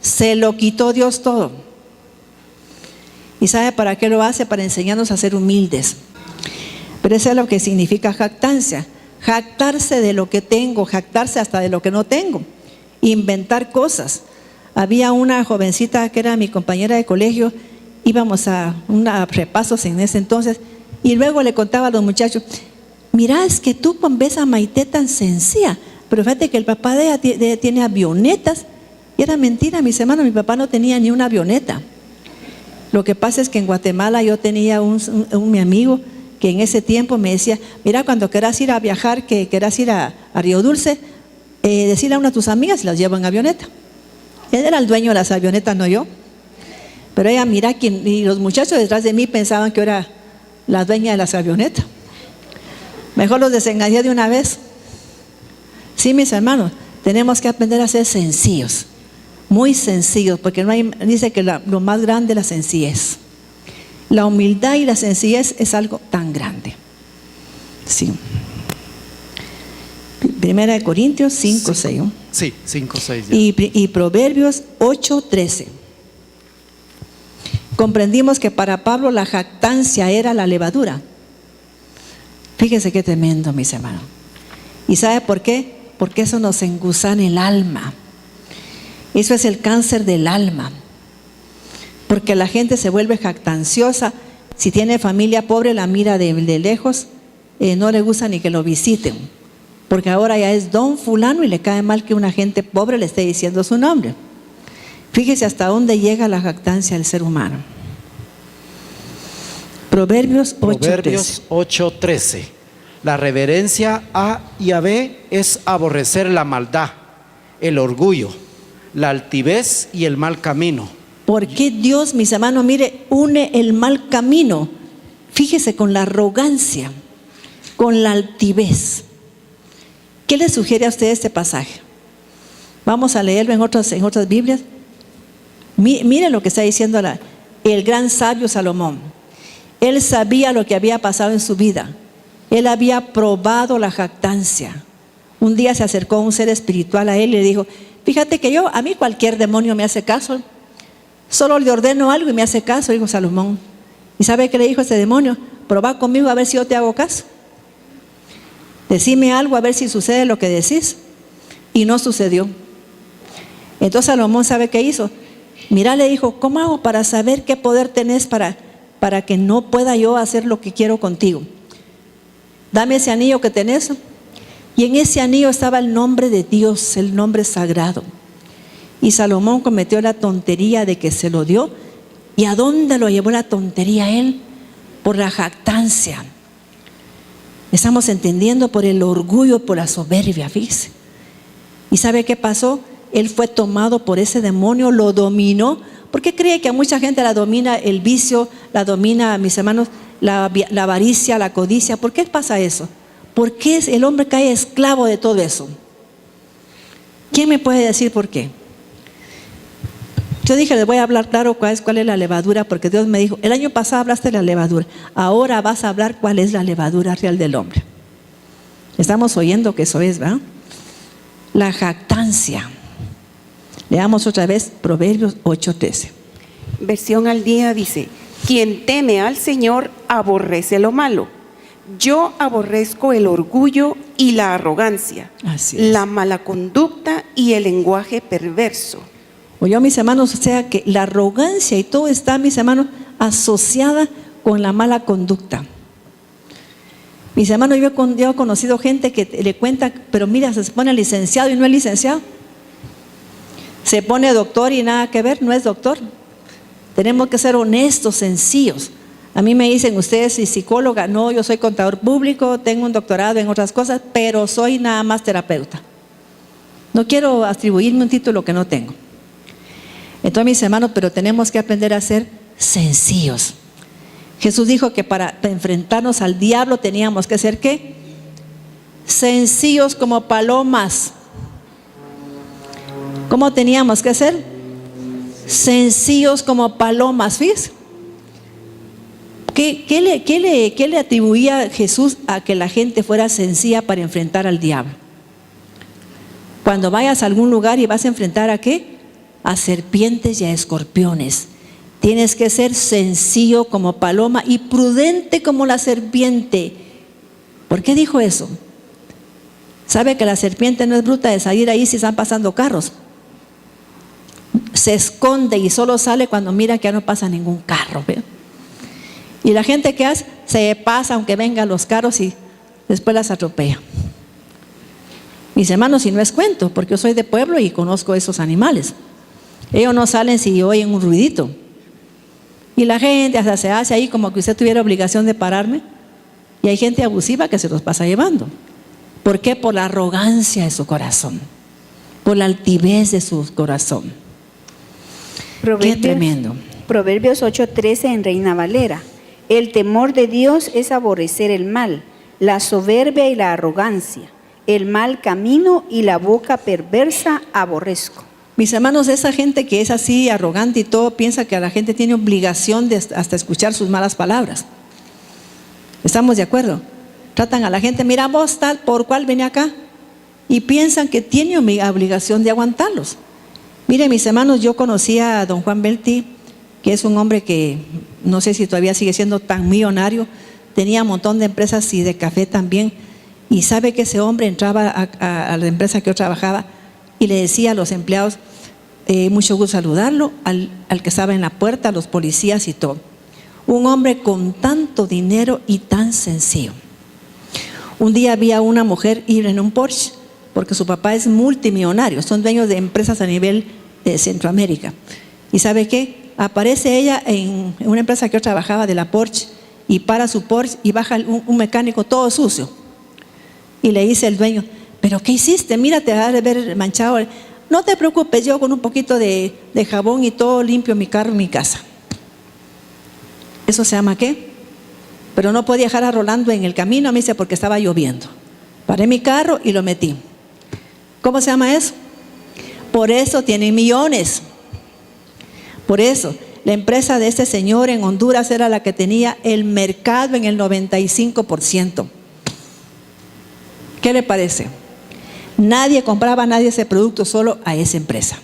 Se lo quitó Dios todo. ¿Y sabe para qué lo hace? Para enseñarnos a ser humildes. Pero eso es lo que significa jactancia. Jactarse de lo que tengo, jactarse hasta de lo que no tengo. Inventar cosas. Había una jovencita que era mi compañera de colegio, íbamos a repasos en ese entonces, y luego le contaba a los muchachos, mira, es que tú ves a Maite tan sencilla, pero fíjate que el papá de ella tiene avionetas. Y era mentira, mis hermanos, mi papá no tenía ni una avioneta. Lo que pasa es que en Guatemala yo tenía mi amigo que en ese tiempo me decía, mira, cuando quieras ir a viajar, que quieras ir a Río Dulce, decirle a una de tus amigas y las llevo en avioneta. Él era el dueño de las avionetas, no yo. Pero ella, mira, y los muchachos detrás de mí pensaban que yo era la dueña de las avionetas. Mejor los desengañé de una vez. Sí, mis hermanos, tenemos que aprender a ser sencillos. Muy sencillos, porque no hay, dice que lo más grande es la sencillez. La humildad y la sencillez es algo tan grande. Sí. Primera de Corintios 5, 6. Sí, 5, 6. Y Proverbios 8, 13. Comprendimos que para Pablo la jactancia era la levadura. Fíjese qué tremendo, mis hermanos. ¿Y sabe por qué? Porque eso nos engusana el alma. Eso es el cáncer del alma. Porque la gente se vuelve jactanciosa. Si tiene familia pobre, la mira de lejos, no le gusta ni que lo visiten. Porque ahora ya es don fulano y le cae mal que una gente pobre le esté diciendo su nombre. Fíjese hasta dónde llega la jactancia del ser humano. Proverbios 8:13. La reverencia a Yahvé es aborrecer la maldad, el orgullo, la altivez y el mal camino. ¿Por qué Dios, mis hermanos, mire, une el mal camino? Fíjese, con la arrogancia, con la altivez. ¿Qué le sugiere a usted este pasaje? Vamos a leerlo en otras Biblias. Mire lo que está diciendo el gran sabio Salomón. Él sabía lo que había pasado en su vida. Él había probado la jactancia. Un día se acercó un ser espiritual a él y le dijo, fíjate que a mí cualquier demonio me hace caso. Solo le ordeno algo y me hace caso, dijo Salomón. ¿Y sabe qué le dijo ese demonio? Probá conmigo a ver si yo te hago caso. Decime algo a ver si sucede lo que decís. Y no sucedió. Entonces Salomón, ¿sabe qué hizo? Mira, le dijo, ¿cómo hago para saber qué poder tenés para que no pueda yo hacer lo que quiero contigo? Dame ese anillo que tenés. Y en ese anillo estaba el nombre de Dios, el nombre sagrado. Y Salomón cometió la tontería de que se lo dio. ¿Y a dónde lo llevó la tontería él? Por la jactancia. Estamos entendiendo, por el orgullo, por la soberbia, fíjese. ¿Y sabe qué pasó? Él fue tomado por ese demonio, lo dominó. ¿Por qué cree que a mucha gente la domina el vicio, la domina, mis hermanos, la avaricia, la codicia? ¿Por qué pasa eso? ¿Por qué el hombre cae esclavo de todo eso? ¿Quién me puede decir por qué? Yo dije, les voy a hablar claro cuál es la levadura, porque Dios me dijo, el año pasado hablaste de la levadura, ahora vas a hablar cuál es la levadura real del hombre. Estamos oyendo que eso es, ¿verdad? La jactancia. Leamos otra vez Proverbios 8:13. Versión al día dice, quien teme al Señor aborrece lo malo. Yo aborrezco el orgullo y la arrogancia, Así es. la mala conducta y el lenguaje perverso. Oyó, mis hermanos, o sea que la arrogancia y todo está, mis hermanos, asociada con la mala conducta. Mis hermanos, yo he conocido gente que le cuenta, pero mira, se pone licenciado y no es licenciado. Se pone doctor y nada que ver, no es doctor. Tenemos que ser honestos, sencillos. A mí me dicen, ustedes y psicóloga, no, yo soy contador público, tengo un doctorado en otras cosas, pero soy nada más terapeuta. No quiero atribuirme un título que no tengo. Entonces, mis hermanos, pero tenemos que aprender a ser sencillos. Jesús dijo que para enfrentarnos al diablo teníamos que ser ¿qué? Sencillos como palomas. ¿Cómo teníamos que ser? Sencillos como palomas, ¿fíjense? ¿Qué le atribuía Jesús a que la gente fuera sencilla para enfrentar al diablo? Cuando vayas a algún lugar y vas a enfrentar ¿a qué? A serpientes y a escorpiones. Tienes que ser sencillo como paloma y prudente como la serpiente. ¿Por qué dijo eso? ¿Sabe que la serpiente no es bruta de salir ahí si están pasando carros? Se esconde y solo sale cuando mira que ya no pasa ningún carro, ¿ve? Y la gente que hace, se pasa aunque vengan los carros y después las atropella. Mis hermanos, y no es cuento, porque yo soy de pueblo y conozco esos animales. Ellos no salen si oyen un ruidito. Y la gente hasta se hace ahí como que usted tuviera obligación de pararme. Y hay gente abusiva que se los pasa llevando. ¿Por qué? Por la arrogancia de su corazón, por la altivez de su corazón. Qué tremendo. Proverbios 8:13 en Reina Valera. El temor de Dios es aborrecer el mal, la soberbia y la arrogancia, el mal camino y la boca perversa aborrezco. Mis hermanos, esa gente que es así arrogante y todo, piensa que la gente tiene obligación de hasta escuchar sus malas palabras. ¿Estamos de acuerdo? Tratan a la gente, mira vos tal, por cuál viene acá, y piensan que tiene obligación de aguantarlos. Miren, mis hermanos, yo conocí a don Juan Belti, que es un hombre que no sé si todavía sigue siendo tan millonario, tenía un montón de empresas y de café también, y sabe que ese hombre entraba a la empresa que yo trabajaba y le decía a los empleados, mucho gusto saludarlo, al que estaba en la puerta, a los policías y todo. Un hombre con tanto dinero y tan sencillo. Un día había una mujer ir en un Porsche, porque su papá es multimillonario, son dueños de empresas a nivel de Centroamérica. ¿Y sabe qué? Aparece ella en una empresa que yo trabajaba de la Porsche y para su Porsche y baja un mecánico todo sucio. Y le dice el dueño, ¿pero qué hiciste? Mira, te vas a ver manchado. No te preocupes, yo con un poquito de jabón y todo limpio mi carro y mi casa. ¿Eso se llama qué? Pero no podía dejar a Rolando en el camino, me dice, porque estaba lloviendo. Paré mi carro y lo metí. ¿Cómo se llama eso? Por eso tienen millones. Por eso, la empresa de este señor en Honduras era la que tenía el mercado en el 95%. ¿Qué le parece? Nadie compraba a nadie ese producto, solo a esa empresa.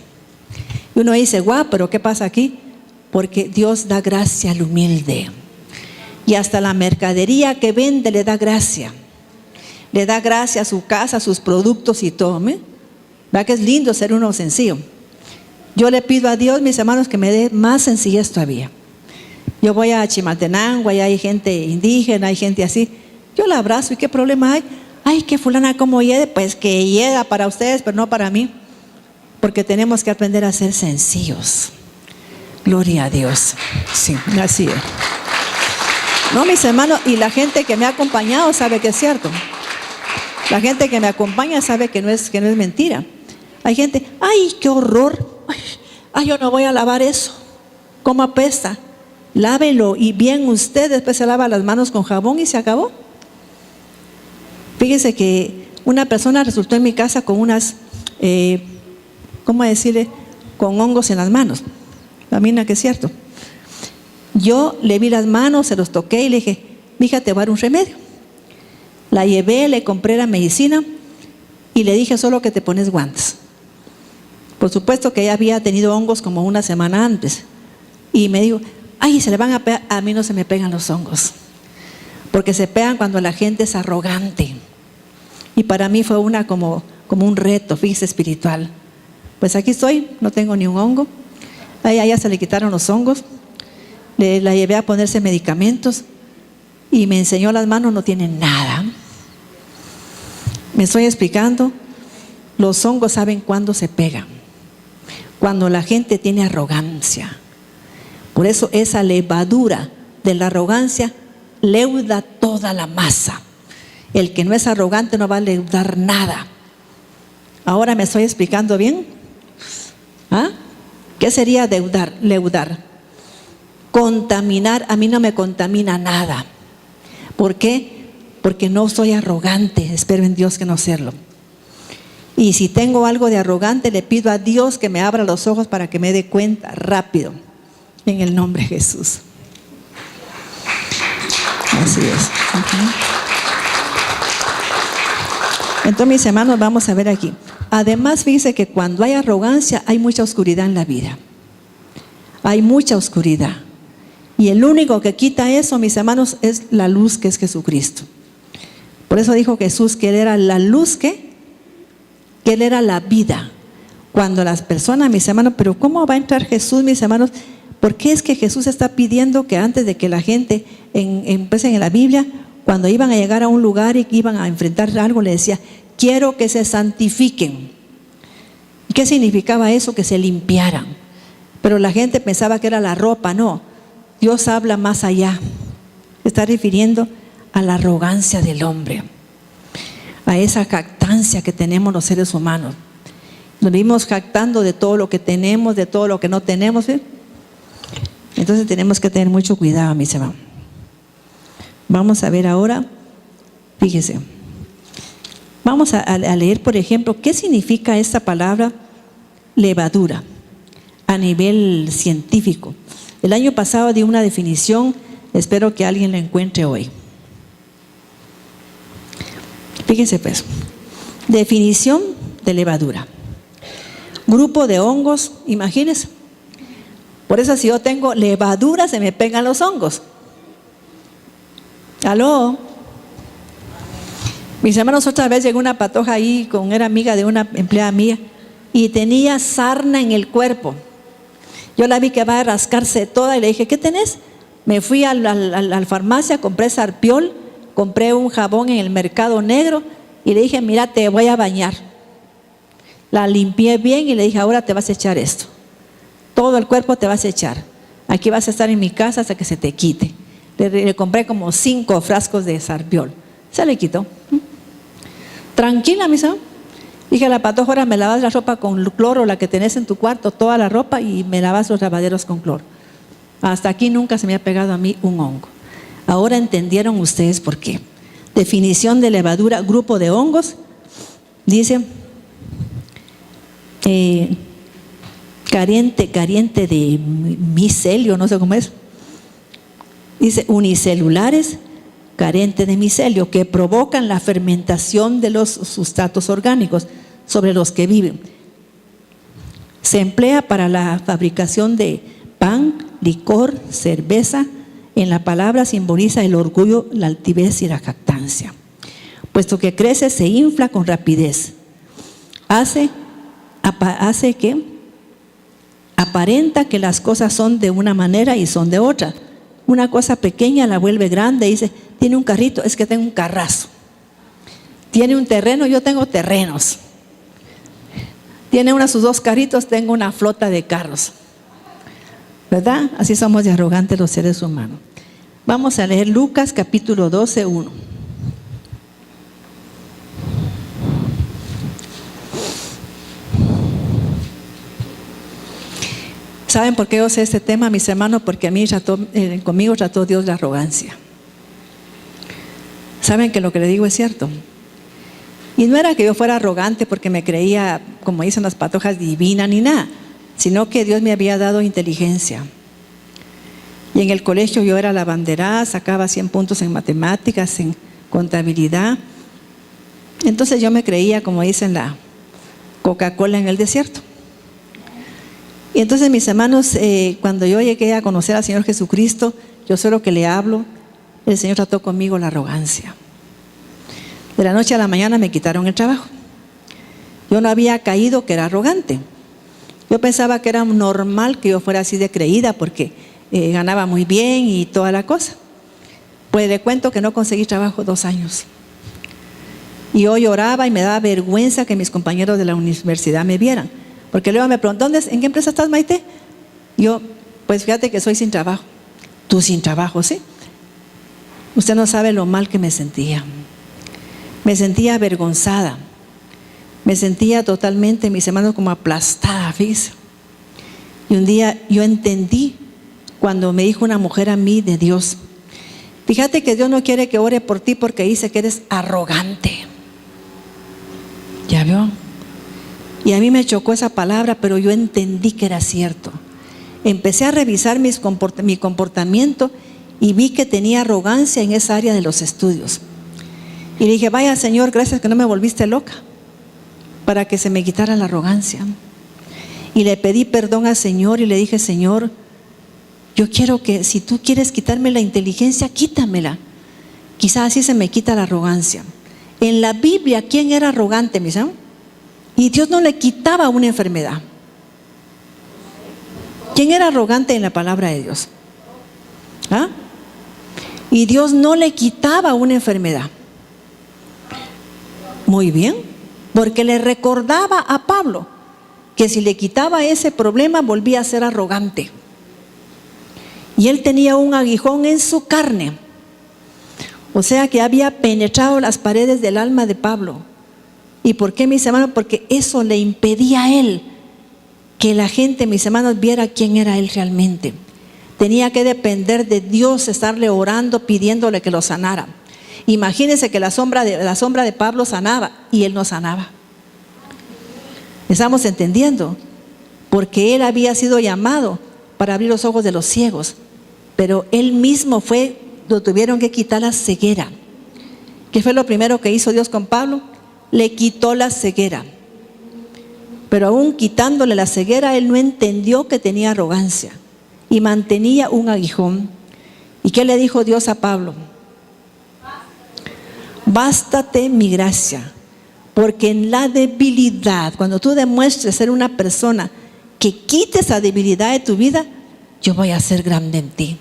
Y uno dice, guau, pero ¿qué pasa aquí? Porque Dios da gracia al humilde. Y hasta la mercadería que vende le da gracia. Le da gracia a su casa, a sus productos y todo. ¿Verdad que es lindo ser uno sencillo? Yo le pido a Dios, mis hermanos, que me dé más sencillez todavía. Yo voy a Chimaltenango, allá hay gente indígena, hay gente así. Yo la abrazo y ¿qué problema hay? Ay, que fulana como llegue, pues que llega para ustedes, pero no para mí. Porque tenemos que aprender a ser sencillos. Gloria a Dios. Sí, así es. No, mis hermanos, y la gente que me ha acompañado sabe que es cierto. La gente que me acompaña sabe que no es mentira. Hay gente, ay, qué horror. Ay, yo no voy a lavar eso. ¿Cómo apesta? Lávelo y bien usted, después se lava las manos con jabón y se acabó. Fíjese que una persona resultó en mi casa con unas, ¿cómo decirle? Con hongos en las manos. También que es cierto. Yo le vi las manos, se los toqué y le dije, mija, te voy a dar un remedio. La llevé, le compré la medicina y le dije, solo que te pones guantes. Por supuesto que ella había tenido hongos como una semana antes. Y me dijo, ay, se le van a pegar. A mí no se me pegan los hongos. Porque se pegan cuando la gente es arrogante. Y para mí fue como un reto, fíjese, espiritual. Pues aquí estoy, no tengo ni un hongo. A ella ya se le quitaron los hongos. La llevé a ponerse medicamentos y me enseñó las manos, no tienen nada. Me estoy explicando. Los hongos saben cuándo se pegan. Cuando la gente tiene arrogancia. Por eso esa levadura de la arrogancia leuda toda la masa. El que no es arrogante no va a leudar nada. Ahora me estoy explicando bien. ¿Ah? ¿Qué sería leudar? Contaminar. A mí no me contamina nada. ¿Por qué? Porque no soy arrogante. Espero en Dios que no serlo. Y si tengo algo de arrogante, le pido a Dios que me abra los ojos para que me dé cuenta rápido. En el nombre de Jesús. Así es. Entonces, mis hermanos, vamos a ver aquí. Además, fíjense que cuando hay arrogancia, hay mucha oscuridad en la vida. Hay mucha oscuridad. Y el único que quita eso, mis hermanos, es la luz, que es Jesucristo. Por eso dijo Jesús que Él era la luz, que Él era la vida. Cuando las personas, mis hermanos, pero ¿cómo va a entrar Jesús, mis hermanos? ¿Por qué es que Jesús está pidiendo que antes de que la gente, en la Biblia, cuando iban a llegar a un lugar y que iban a enfrentar algo, le decía, quiero que se santifiquen? ¿Qué significaba eso? Que se limpiaran. Pero la gente pensaba que era la ropa. No, Dios habla más allá. Está refiriendo a la arrogancia del hombre, a esa jactancia que tenemos los seres humanos. Nos vivimos jactando de todo lo que tenemos, de todo lo que no tenemos, ¿sí? Entonces tenemos que tener mucho cuidado, mis hermanos. Vamos a ver ahora, fíjese. Vamos a leer, por ejemplo, ¿qué significa esta palabra levadura a nivel científico? El año pasado di una definición, espero que alguien la encuentre hoy. Fíjense pues, definición de levadura. Grupo de hongos, imagínense. Por eso si yo tengo levadura se me pegan los hongos. ¿Aló? Mis hermanos, otra vez llegó una patoja ahí, era amiga de una empleada mía, y tenía sarna en el cuerpo. Yo la vi que va a rascarse toda y le dije, ¿qué tenés? Me fui a la farmacia, compré sarpiol, compré un jabón en el mercado negro y le dije, mira, te voy a bañar. La limpié bien y le dije, ahora te vas a echar esto. Todo el cuerpo te vas a echar. Aquí vas a estar en mi casa hasta que se te quite. Le compré como 5 frascos de sarpiol. Se le quitó. Tranquila, misa. Dije a la patoja, ahora me lavas la ropa con cloro, la que tenés en tu cuarto, toda la ropa, y me lavas los lavaderos con cloro. Hasta aquí nunca se me ha pegado a mí un hongo. Ahora entendieron ustedes por qué. Definición de levadura, grupo de hongos. Dice, carente de micelio, no sé cómo es. Dice, unicelulares, carente de micelio, que provocan la fermentación de los sustratos orgánicos sobre los que viven. Se emplea para la fabricación de pan, licor, cerveza. En la palabra simboliza el orgullo, la altivez y la jactancia. Puesto que crece, se infla con rapidez. Hace que aparenta que las cosas son de una manera y son de otra. Una cosa pequeña la vuelve grande y dice, tiene un carrito, es que tengo un carrazo. Tiene un terreno, yo tengo terrenos. Tiene sus 2 carritos, tengo una flota de carros. ¿Verdad? Así somos de arrogantes los seres humanos. Vamos a leer Lucas capítulo 12, 1. ¿Saben por qué yo sé este tema, mis hermanos? Porque a mí conmigo trató Dios la arrogancia. ¿Saben que lo que le digo es cierto? Y no era que yo fuera arrogante porque me creía, como dicen las patojas, divina ni nada, sino que Dios me había dado inteligencia. Y en el colegio yo era la abanderada, sacaba 100 puntos en matemáticas, en contabilidad. Entonces yo me creía, como dicen, la Coca-Cola en el desierto. Y entonces, mis hermanos, cuando yo llegué a conocer al Señor Jesucristo, yo sé lo que le hablo, el Señor trató conmigo la arrogancia. De la noche a la mañana me quitaron el trabajo. Yo no había caído que era arrogante. Yo pensaba que era normal que yo fuera así de creída porque ganaba muy bien y toda la cosa. Pues le cuento que no conseguí trabajo 2 años. Y yo lloraba y me daba vergüenza que mis compañeros de la universidad me vieran. Porque luego me preguntan, ¿en qué empresa estás, Maite? Yo, pues fíjate que soy sin trabajo. ¿Tú sin trabajo, sí? Usted no sabe lo mal que me sentía. Me sentía avergonzada. Me sentía totalmente, mis hermanos, como aplastada, fíjese. Y un día yo entendí cuando me dijo una mujer a mí de Dios, fíjate que Dios no quiere que ore por ti porque dice que eres arrogante. ¿Ya vio? Y a mí me chocó esa palabra, pero yo entendí que era cierto. Empecé a revisar mi comportamiento y vi que tenía arrogancia en esa área de los estudios. Y le dije, vaya Señor, gracias que no me volviste loca, para que se me quitara la arrogancia. Y le pedí perdón al Señor y le dije, Señor, yo quiero que si tú quieres quitarme la inteligencia, quítamela. Quizás así se me quita la arrogancia. En la Biblia, ¿quién era arrogante, mis hermanos? Y Dios no le quitaba una enfermedad. ¿Quién era arrogante en la palabra de Dios? ¿Ah? Y Dios no le quitaba una enfermedad. Muy bien, porque le recordaba a Pablo que si le quitaba ese problema volvía a ser arrogante. Y él tenía un aguijón en su carne. O sea que había penetrado las paredes del alma de Pablo. ¿Y por qué, mis hermanos? Porque eso le impedía a él que la gente, mis hermanos, viera quién era él realmente. Tenía que depender de Dios, estarle orando, pidiéndole que lo sanara. Imagínense que la sombra de Pablo sanaba y él no sanaba. ¿Estamos entendiendo? Porque él había sido llamado para abrir los ojos de los ciegos, pero él mismo lo tuvieron que quitar la ceguera. ¿Qué fue lo primero que hizo Dios con Pablo? Le quitó la ceguera. Pero aún quitándole la ceguera, él no entendió que tenía arrogancia y mantenía un aguijón. ¿Y qué le dijo Dios a Pablo? Bástate mi gracia, porque en la debilidad, cuando tú demuestres ser una persona que quite esa debilidad de tu vida, yo voy a ser grande en ti.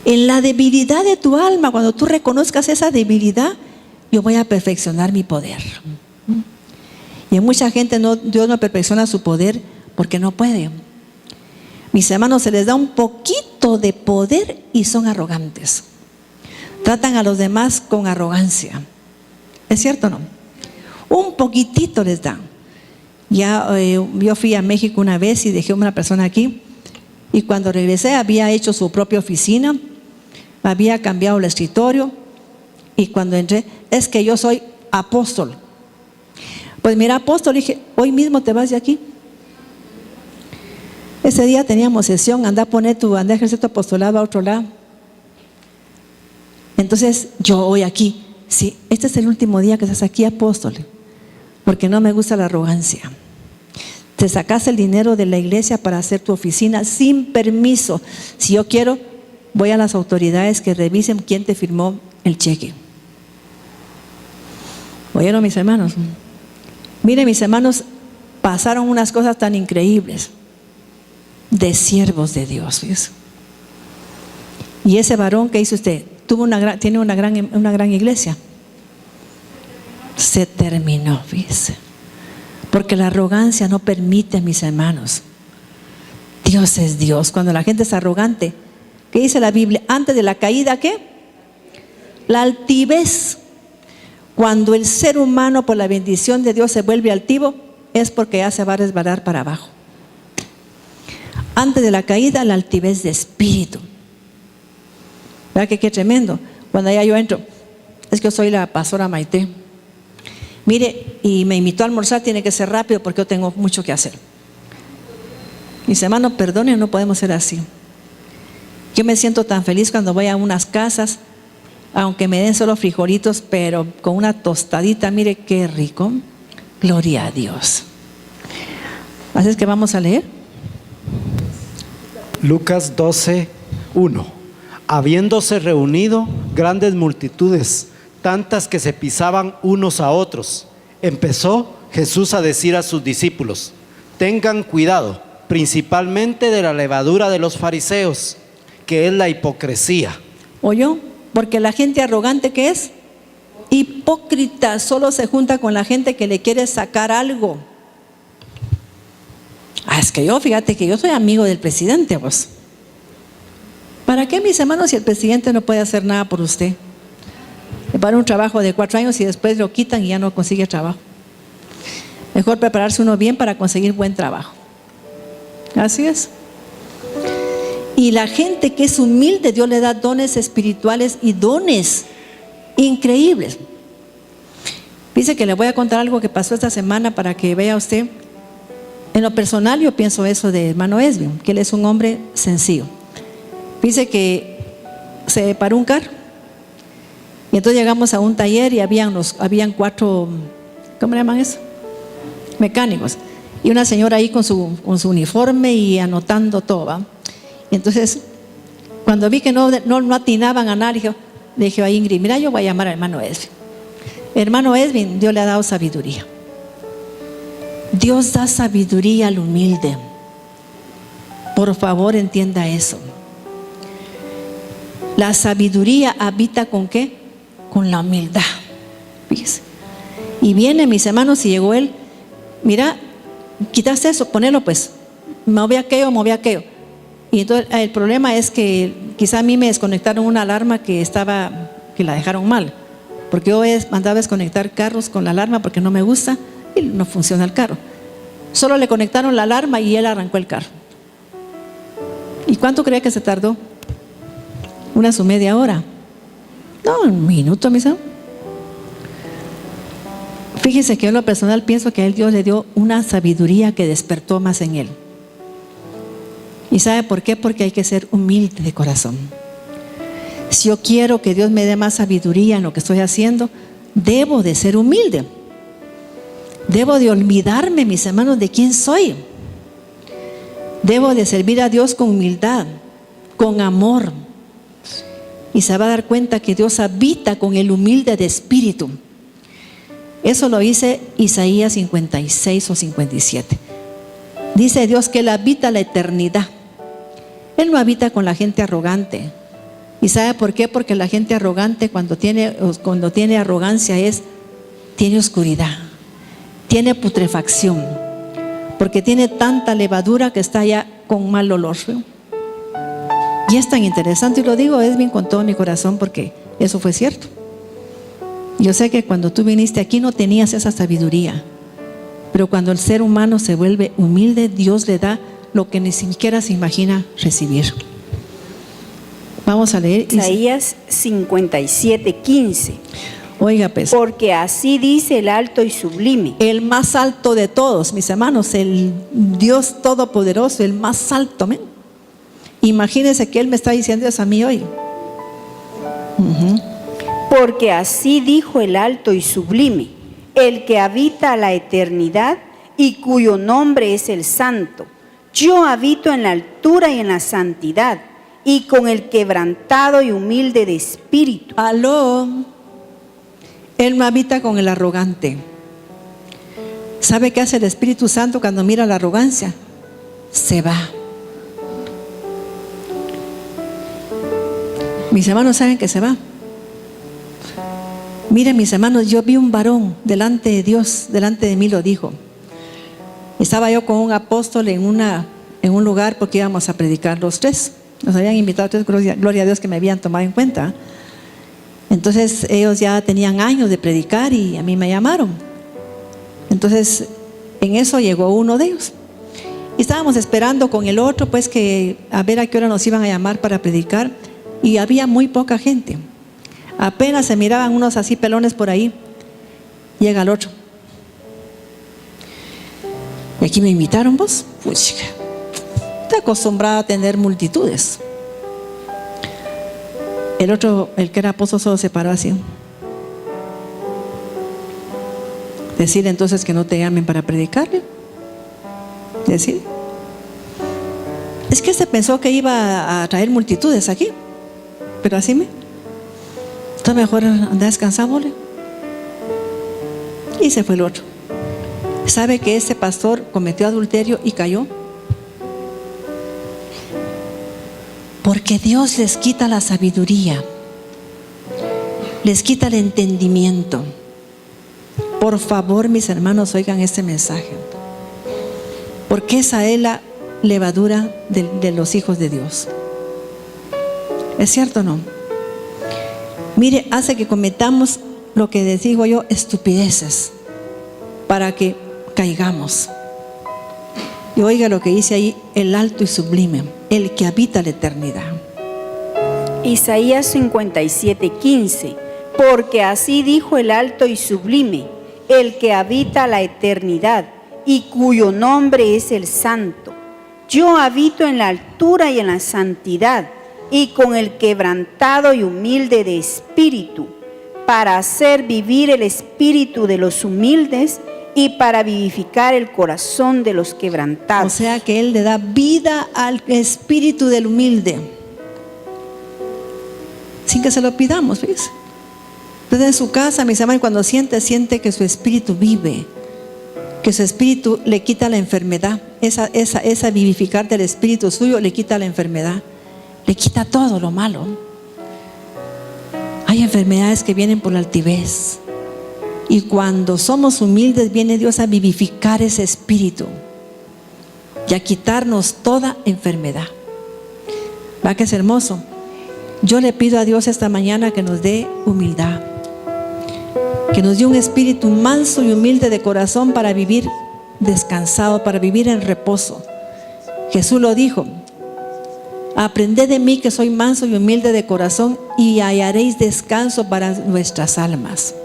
En la debilidad de tu alma, cuando tú reconozcas esa debilidad, yo voy a perfeccionar mi poder. Y a mucha gente Dios no perfecciona su poder porque no puede. Mis hermanos, se les da un poquito de poder y son arrogantes. Tratan a los demás con arrogancia. ¿Es cierto o no? Un poquitito les da. Yo fui a México una vez y dejé a una persona aquí. Y cuando regresé había hecho su propia oficina, había cambiado el escritorio. Y cuando entré, es que yo soy apóstol. Pues mira, apóstol, dije, hoy mismo te vas de aquí. Ese día teníamos sesión, anda a ejercer tu apostolado a otro lado. Entonces yo hoy aquí, sí, este es el último día que estás aquí, apóstol, porque no me gusta la arrogancia. Te sacas el dinero de la iglesia para hacer tu oficina sin permiso. Si yo quiero, voy a las autoridades que revisen quién te firmó el cheque. ¿Oyeron, mis hermanos? Miren, mis hermanos, pasaron unas cosas tan increíbles de siervos de Dios, ¿ves? Y ese varón que hizo usted tiene una gran iglesia. Se terminó, ¿ves? Porque la arrogancia no permite, mis hermanos. Dios es Dios. Cuando la gente es arrogante, ¿qué dice la Biblia? Antes de la caída, ¿qué? La altivez. Cuando el ser humano por la bendición de Dios se vuelve altivo, es porque ya se va a resbalar para abajo. Antes de la caída, la altivez de espíritu. ¿Verdad que qué tremendo? Cuando ya yo entro, es que yo soy la pastora Maite. Mire, y me invitó a almorzar, tiene que ser rápido porque yo tengo mucho que hacer. Mis hermanos, perdonen, no podemos ser así. Yo me siento tan feliz cuando voy a unas casas, aunque me den solo frijolitos, pero con una tostadita, mire qué rico. Gloria a Dios. Así es que vamos a leer. Lucas 12:1. Habiéndose reunido grandes multitudes tantas que se pisaban unos a otros. Empezó Jesús a decir a sus discípulos: tengan cuidado, principalmente de la levadura de los fariseos, que es la hipocresía. ¿Oyó? Porque la gente arrogante, ¿qué es? Hipócrita, solo se junta con la gente que le quiere sacar algo. Es que fíjate que yo soy amigo del presidente, pues. ¿Para qué, mis hermanos, si el presidente no puede hacer nada por usted? Le para un trabajo de 4 años y después lo quitan y ya no consigue trabajo. Mejor prepararse uno bien para conseguir buen trabajo. Así es. Y la gente que es humilde, Dios le da dones espirituales y dones increíbles. Dice que le voy a contar algo que pasó esta semana para que vea usted. En lo personal yo pienso eso de hermano Esvin, que él es un hombre sencillo. Dice que se paró un carro y entonces llegamos a un taller y habían 4, ¿cómo le llaman eso? Mecánicos, y una señora ahí con su uniforme y anotando todo, ¿va? Y entonces cuando vi que no atinaban a nada, le dije a Ingrid: mira, yo voy a llamar al hermano Esvin. Hermano Esvin, Dios le ha dado sabiduría. Dios da sabiduría al humilde. Por favor, entienda eso. La sabiduría habita ¿con qué? Con la humildad. Fíjese. Y viene, mis hermanos, y llegó él: mira, quitaste eso, ponelo pues. Moví aquello. Y entonces el problema es que quizá a mí me desconectaron una alarma que la dejaron mal. Porque yo he mandado a desconectar carros con la alarma porque no me gusta y no funciona el carro. Solo le conectaron la alarma y él arrancó el carro. ¿Y cuánto cree que se tardó? Su media hora. No, 1 minuto, mis hermanos. Fíjese que yo en lo personal pienso que a él Dios le dio una sabiduría que despertó más en él. ¿Y sabe por qué? Porque hay que ser humilde de corazón. Si yo quiero que Dios me dé más sabiduría en lo que estoy haciendo, debo de ser humilde. Debo de olvidarme, mis hermanos, de quién soy. Debo de servir a Dios con humildad, con amor. Y se va a dar cuenta que Dios habita con el humilde de espíritu. Eso lo dice Isaías 56 o 57. Dice Dios que Él habita la eternidad. Él no habita con la gente arrogante. ¿Y sabe por qué? Porque la gente arrogante cuando tiene arrogancia tiene oscuridad, tiene putrefacción, porque tiene tanta levadura que está ya con mal olor. Y es tan interesante, y lo digo Esvin con todo mi corazón, porque eso fue cierto. Yo sé que cuando tú viniste aquí no tenías esa sabiduría, pero cuando el ser humano se vuelve humilde, Dios le da lo que ni siquiera se imagina recibir. Vamos a leer Isaías 57:15. Oiga, pues. Porque así dice el alto y sublime. El más alto de todos, mis hermanos, el Dios todopoderoso, el más alto, amén. Imagínense que Él me está diciendo eso a mí hoy. Porque así dijo el alto y sublime, el que habita la eternidad y cuyo nombre es el Santo. Yo habito en la altura y en la santidad, y con el quebrantado y humilde de espíritu. Aló. Él no habita con el arrogante. ¿Sabe qué hace el Espíritu Santo cuando mira la arrogancia? Se va. Mis hermanos saben que se va. Miren, mis hermanos, yo vi un varón delante de Dios, delante de mí lo dijo. Estaba yo con un apóstol en un lugar porque íbamos a predicar los tres. Nos habían invitado a tres, gloria a Dios que me habían tomado en cuenta. Entonces ellos ya tenían años de predicar y a mí me llamaron. Entonces en eso llegó uno de ellos. Y estábamos esperando con el otro, pues que a ver a qué hora nos iban a llamar para predicar. Y había muy poca gente. Apenas se miraban unos así pelones por ahí. Llega el otro. Y aquí me invitaron, vos. Pues, estoy acostumbrada a tener multitudes. El otro, el que era apóstol, solo se paró así. Decir entonces que no te llamen para predicarle. Decir. Es que se pensó que iba a traer multitudes aquí. Pero así me. Entonces mejor anda descansando. Y se fue el otro. ¿Sabe que ese pastor cometió adulterio y cayó? Porque Dios les quita la sabiduría, les quita el entendimiento. Por favor, mis hermanos, oigan este mensaje. Porque esa es la levadura de los hijos de Dios. ¿Es cierto o no? Mire, hace que cometamos lo que les digo yo, estupideces, para que caigamos. Y oiga lo que dice ahí, el alto y sublime, el que habita la eternidad. Isaías 57:15. Porque así dijo el alto y sublime, el que habita la eternidad y cuyo nombre es el Santo. Yo habito en la altura y en la santidad y con el quebrantado y humilde de espíritu, para hacer vivir el espíritu de los humildes y para vivificar el corazón de los quebrantados. O sea que Él le da vida al espíritu del humilde, sin que se lo pidamos, ¿ves? Entonces en su casa, mis hermanos, cuando siente que su espíritu vive, que su espíritu le quita la enfermedad, esa vivificar del espíritu suyo le quita la enfermedad, le quita todo lo malo. Hay enfermedades que vienen por la altivez, y cuando somos humildes viene Dios a vivificar ese espíritu y a quitarnos toda enfermedad. ¿Va que es hermoso? Yo le pido a Dios esta mañana que nos dé humildad, que nos dé un espíritu manso y humilde de corazón para vivir descansado, para vivir en reposo. Jesús lo dijo: aprended de mí que soy manso y humilde de corazón y hallaréis descanso para vuestras almas.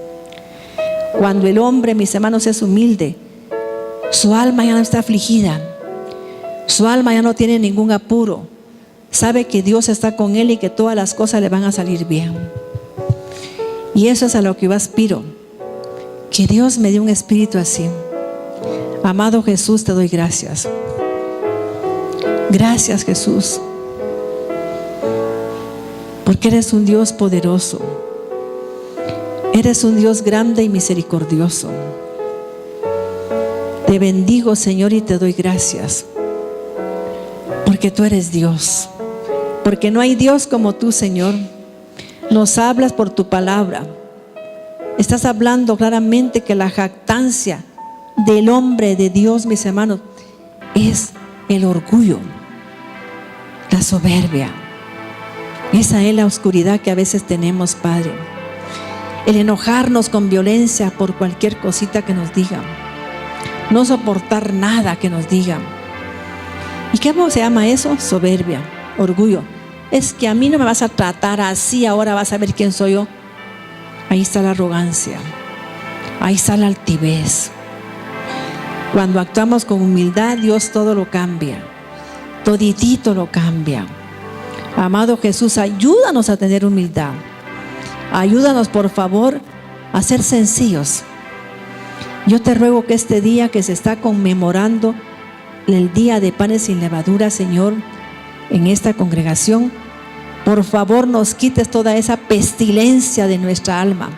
Cuando el hombre, mis hermanos, es humilde, su alma ya no está afligida, su alma ya no tiene ningún apuro, sabe que Dios está con él y que todas las cosas le van a salir bien. Y eso es a lo que yo aspiro, que Dios me dé un espíritu así. Amado Jesús, te doy gracias. Gracias, Jesús, porque eres un Dios poderoso, eres un Dios grande y misericordioso. Te bendigo, Señor, y te doy gracias, porque tú eres Dios, porque no hay Dios como tú, Señor. Nos hablas por tu palabra. Estás hablando claramente que la jactancia del hombre de Dios, mis hermanos, es el orgullo, la soberbia. Esa es la oscuridad que a veces tenemos, Padre. El enojarnos con violencia por cualquier cosita que nos digan, no soportar nada que nos digan. ¿Y cómo se llama eso? Soberbia, orgullo. Es que a mí no me vas a tratar así, ahora vas a ver quién soy yo. Ahí está la arrogancia, ahí está la altivez. Cuando actuamos con humildad, Dios todo lo cambia, toditito lo cambia. Amado Jesús, ayúdanos a tener humildad. Ayúdanos, por favor, a ser sencillos. Yo te ruego que este día que se está conmemorando el día de panes sin levadura, Señor, en esta congregación, por favor nos quites toda esa pestilencia de nuestra alma,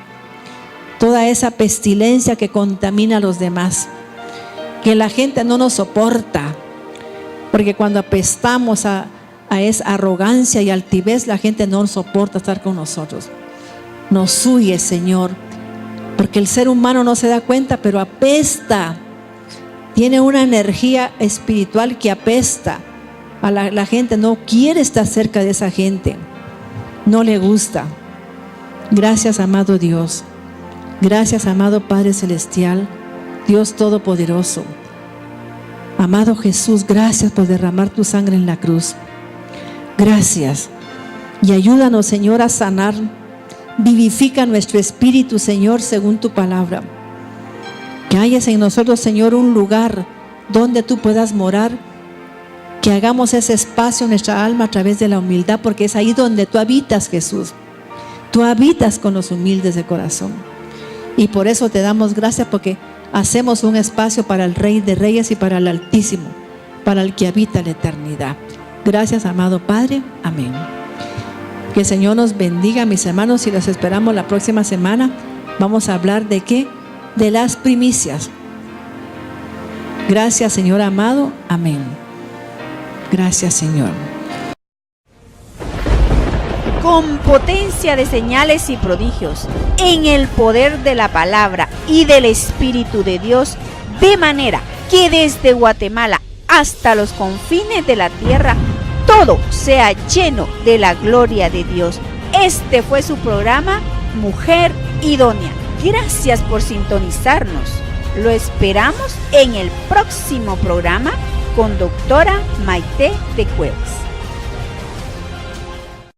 toda esa pestilencia que contamina a los demás, que la gente no nos soporta, porque cuando apestamos a esa arrogancia y altivez, la gente no soporta estar con nosotros. Nos huye, Señor, porque el ser humano no se da cuenta, pero apesta. Tiene una energía espiritual que apesta. La gente no quiere estar cerca de esa gente, no le gusta. Gracias, amado Dios. Gracias, amado Padre Celestial, Dios Todopoderoso. Amado Jesús, gracias por derramar tu sangre en la cruz. Gracias. Y ayúdanos, Señor, a sanar. Vivifica nuestro espíritu, Señor, según tu palabra. Que hayas en nosotros, Señor, un lugar donde tú puedas morar. Que hagamos ese espacio en nuestra alma a través de la humildad, porque es ahí donde tú habitas, Jesús. Tú habitas con los humildes de corazón. Y por eso te damos gracias, porque hacemos un espacio para el Rey de Reyes y para el Altísimo, para el que habita la eternidad. Gracias, amado Padre. Amén. Que el Señor nos bendiga, mis hermanos, y los esperamos la próxima semana. Vamos a hablar de qué? De las primicias. Gracias, Señor amado. Amén. Gracias, Señor. Con potencia de señales y prodigios, en el poder de la palabra y del Espíritu de Dios, de manera que desde Guatemala hasta los confines de la tierra, todo sea lleno de la gloria de Dios. Este fue su programa, Mujer Idónea. Gracias por sintonizarnos. Lo esperamos en el próximo programa con doctora Maite de Cuevas.